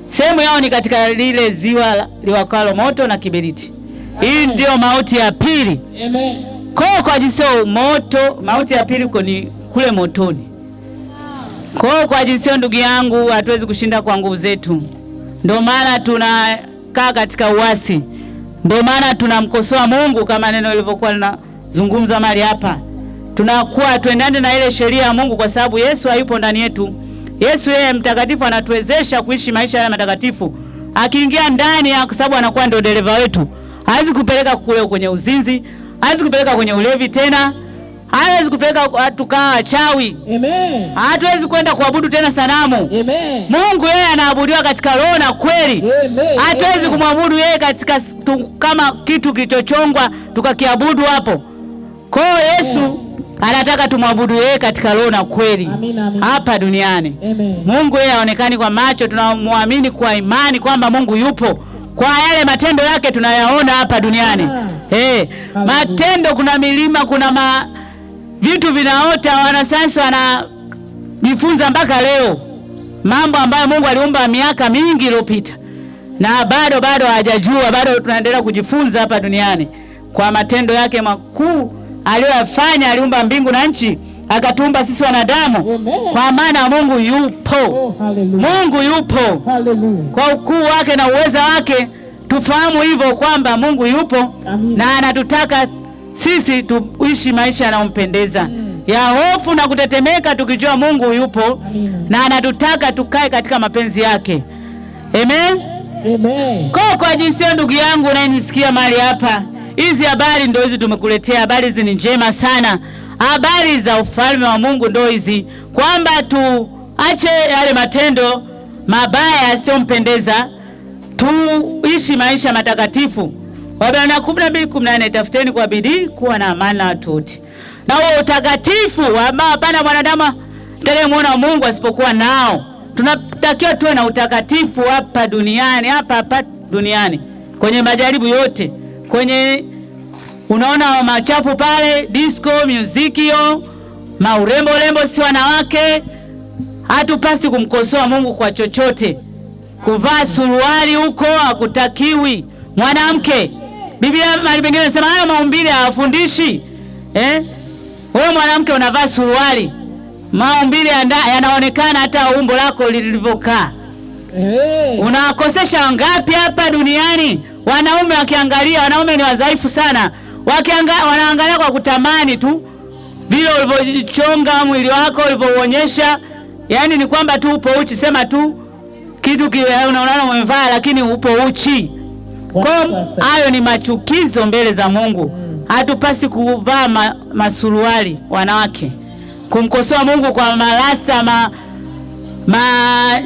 sehemu yao ni katika lile ziwa liwakalo moto na kiberiti. Hii ndio mauti ya pili. Amen. Kwa jinsi moto, mauti ya pili ni kule motoni. Kwa jinsi ndugu yangu hatuwezi kushinda kwa nguvu zetu. Ndio maana tunakaa katika uasi. Ndio maana tunamkosoa Mungu kama neno lilivyokuwa linazungumza mahali hapa. Tunakuwa tuendane na ile sheria ya Mungu kwa sababu Yesu hayupo ndani yetu. Yesu yeye mtakatifu anatuwezesha kuishi maisha ya matakatifu. Akiingia ndani kwa sababu anakuwa ndio dereva wetu. Hawezi kupeleka kule kwenye uzinzi, hawezi kupeleka kwenye ulevi tena, hawezi kupeleka tukawa wachawi. Amen. Hatuwezi kwenda kuabudu tena sanamu. Amen. Mungu yeye anaabudiwa katika roho na kweli. Amen. Hatuwezi kumwabudu yeye katika kama kitu kilichochongwa tukakiabudu hapo. Kwa hiyo Yesu anataka tumwabudu yeye katika roho na kweli. Amina, amina. Hapa duniani. Amen. Mungu yeye haonekani kwa macho, tunamwamini kwa imani kwamba Mungu yupo. Kwa yale matendo yake tunayaona hapa duniani. Matendo, kuna milima, kuna vitu vinaota, wanasayansi wanajifunza mpaka leo. Mambo ambayo Mungu aliumba miaka mingi iliyopita. Na bado hajajua, bado tunaendelea kujifunza hapa duniani. Kwa matendo yake makuu aliyofanya, aliumba mbingu na nchi, akatuumba sisi wanadamu. Amen. Kwa maana Mungu yupo. Oh, hallelujah. Mungu yupo. Hallelujah. Kwa ukuu wake na uweza wake tufahamu hivyo kwamba Mungu yupo. Amina. Na anatutaka sisi tuishi maisha yanayompendeza, ya hofu na kutetemeka, tukijua Mungu yupo. Amina. Na anatutaka tukae katika mapenzi yake. Amen. Amen. Kwa jinsi ya ndugu yangu unayenisikia mahali hapa, hizi habari ndio hizi tumekuletea. Habari hizi ni njema sana. Habari za ufalme wa Mungu ndio hizi, kwamba tuache yale matendo mabaya yasiyompendeza, tuishi maisha matakatifu. Waebrania 12:18, tafuteni kwa bidii kuwa na amani na watu wote. Na huo utakatifu ambao hapana mwanadamu atakayemwona Mungu asipokuwa nao. Tunatakiwa tuwe na utakatifu hapa duniani, hapa duniani, kwenye majaribu yote, kwenye unaona machafu pale, disco, muzikio, maurembo lembo, si wanawake. Hatupasi kumkosoa Mungu kwa chochote. Kuvaa suruali huko hakutakiwi mwanamke. Biblia mahali pengine inasema hayo maumbile hayafundishi. Wewe mwanamke unavaa suruali, maumbile yanaonekana, hata umbo lako lilivyokaa. Unakosesha wangapi hapa duniani? Wanaume wakiangalia, wanaume ni wadhaifu sana. Wanaangalia kwa kutamani tu vile ulivyochonga mwili wako, ulivyoonyesha. Yaani ni kwamba tu upo uchi, sema tu kitu kile unaona umevaa lakini upo uchi. Kwa hayo ni machukizo mbele za Mungu. Hatupasi kuvaa masuruali wanawake. Kumkosoa Mungu kwa malasta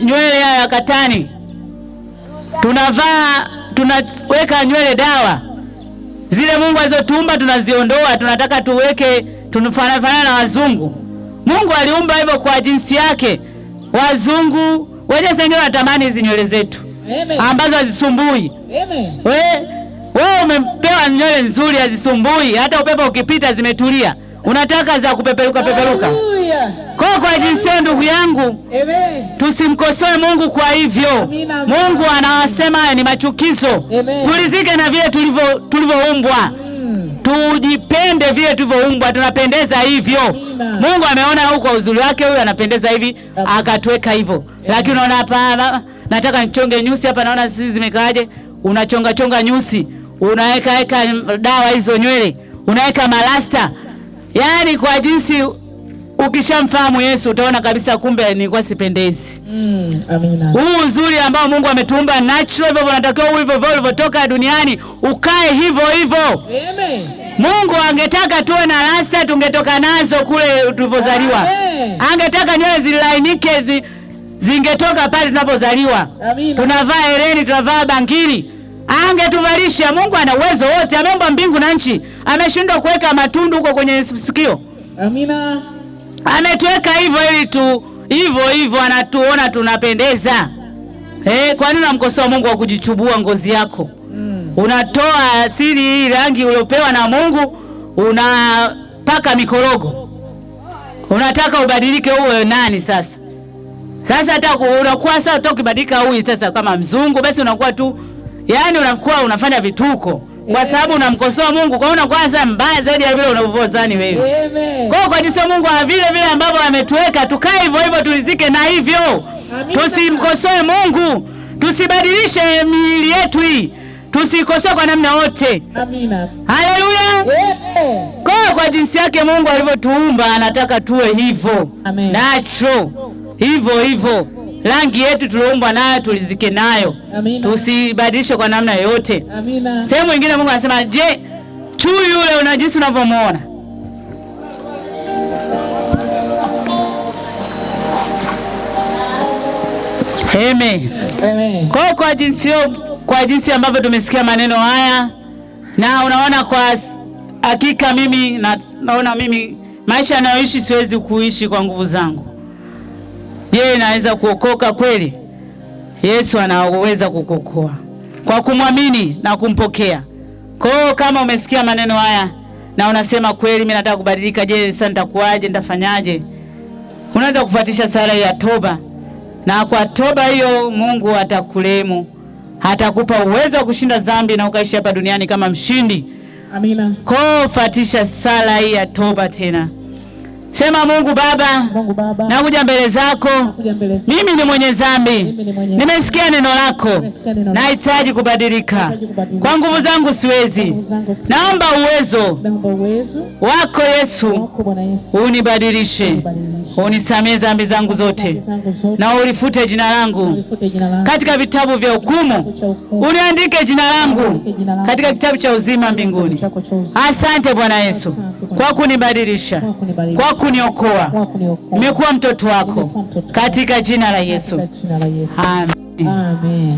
nywele ya katani. Tunaweka nywele dawa. Zile Mungu alizotuumba tunaziondoa, tunataka tuweke tunafanana na wazungu. Mungu aliumba hivyo kwa jinsi yake. Wazungu wenye sengine wanatamani hizi nywele zetu. Amen. Ambazo hazisumbui. Amen. Wewe umepewa nywele nzuri, hazisumbui, hata upepo ukipita zimetulia. Unataka za kupeperuka. Hallelujah. Kwa jinsi ya ndugu yangu, Amen. tusimkosoe Mungu kwa hivyo. Amina. Mungu anawasema ni machukizo. Amen. Tulizike na vile tulivyoumbwa. Tujipende vile tulivyoumbwa, tunapendeza hivyo. Amina. Mungu ameona huko uzuri wake, huyu anapendeza hivi, akatuweka hivyo. Lakini unaona hapa, nataka nichonge nyusi hapa, naona sisi zimekaaje. Unachonga nyusi, unaweka dawa hizo nywele, unaweka malasta. Yaani kwa jinsi ukishamfahamu Yesu utaona kabisa kumbe nilikuwa sipendezi. Amina. Huu uzuri ambao Mungu ametuumba natural, hivyo unatakiwa hivyo ulivyotoka duniani ukae hivyo. Amen. Mungu angetaka tuwe na rasta, tungetoka nazo kule tulivyozaliwa. Amen. Angetaka nywele zilainike, zingetoka pale tunapozaliwa. Amina. Tunavaa hereni, tunavaa bangili. Angetuvalisha. Mungu ana uwezo wote, ameumba mbingu na nchi. Ameshindwa kuweka matundu huko kwenye sikio. Amina. Ametuweka hivyo ili tu hivyo anatuona tunapendeza. Kwa nini unamkosoa Mungu kwa kujichubua ngozi yako? Unatoa asili hii rangi uliopewa na Mungu, unapaka mikorogo. Unataka ubadilike uwe nani sasa? Sasa hata unakuwa sasa ukibadilika huyu sasa kama mzungu, basi unakuwa tu, yani unakuwa unafanya vituko kwa sababu unamkosoa Mungu. Kwa unakuwa sasa mbaya zaidi ya vile unavyozani wewe. Amen. Kwa jinsi Mungu vile ambavyo ametuweka tukae hivyo tulizike na hivyo. Amina. Tusimkosoe Mungu, tusibadilishe miili yetu hii, tusikosoe kwa namna yote. Amina. Haleluya. Amen. Kwa jinsi yake Mungu alivyotuumba anataka tuwe hivyo. Amen. Natural. Hivyo. Rangi yetu tulioumbwa nayo tulizike nayo. Amina. Tusibadilishe kwa namna yote. Amina. Sehemu nyingine Mungu anasema, "Je, chui yule una jinsi unavyomuona? Amen. Amen. Kwa jinsi ambavyo tumesikia maneno haya, na unaona kwa hakika mimi naona mimi maisha ninayoishi siwezi kuishi kwa nguvu zangu. Je, naweza kuokoka kweli? Yesu anaweza kukuokoa kwa kumwamini na kumpokea. Kwa hiyo kama umesikia maneno haya na unasema kweli mimi nataka kubadilika, je, sasa nitakuaje, nitafanyaje? Unaweza kufuatisha sala ya toba, na kwa toba hiyo Mungu atakulemu, atakupa uwezo wa kushinda dhambi na ukaishi hapa duniani kama mshindi. Amina. Kwa fuatisha sala hii ya toba tena. Sema, Mungu Baba, nakuja mbele zako. Mimi ni mwenye dhambi. Nimesikia neno lako. Nahitaji kubadilika. Kwa nguvu zangu siwezi. Naomba uwezo wako Yesu unibadilishe. Unisamehe dhambi zangu zote. Na ulifute jina langu katika vitabu vya hukumu. Uniandike jina langu katika kitabu cha uzima mbinguni. Asante Bwana Yesu kwa kunibadilisha, kwa kuniokoa. Nimekuwa mtoto wako katika jina la Yesu. Amen. Amen.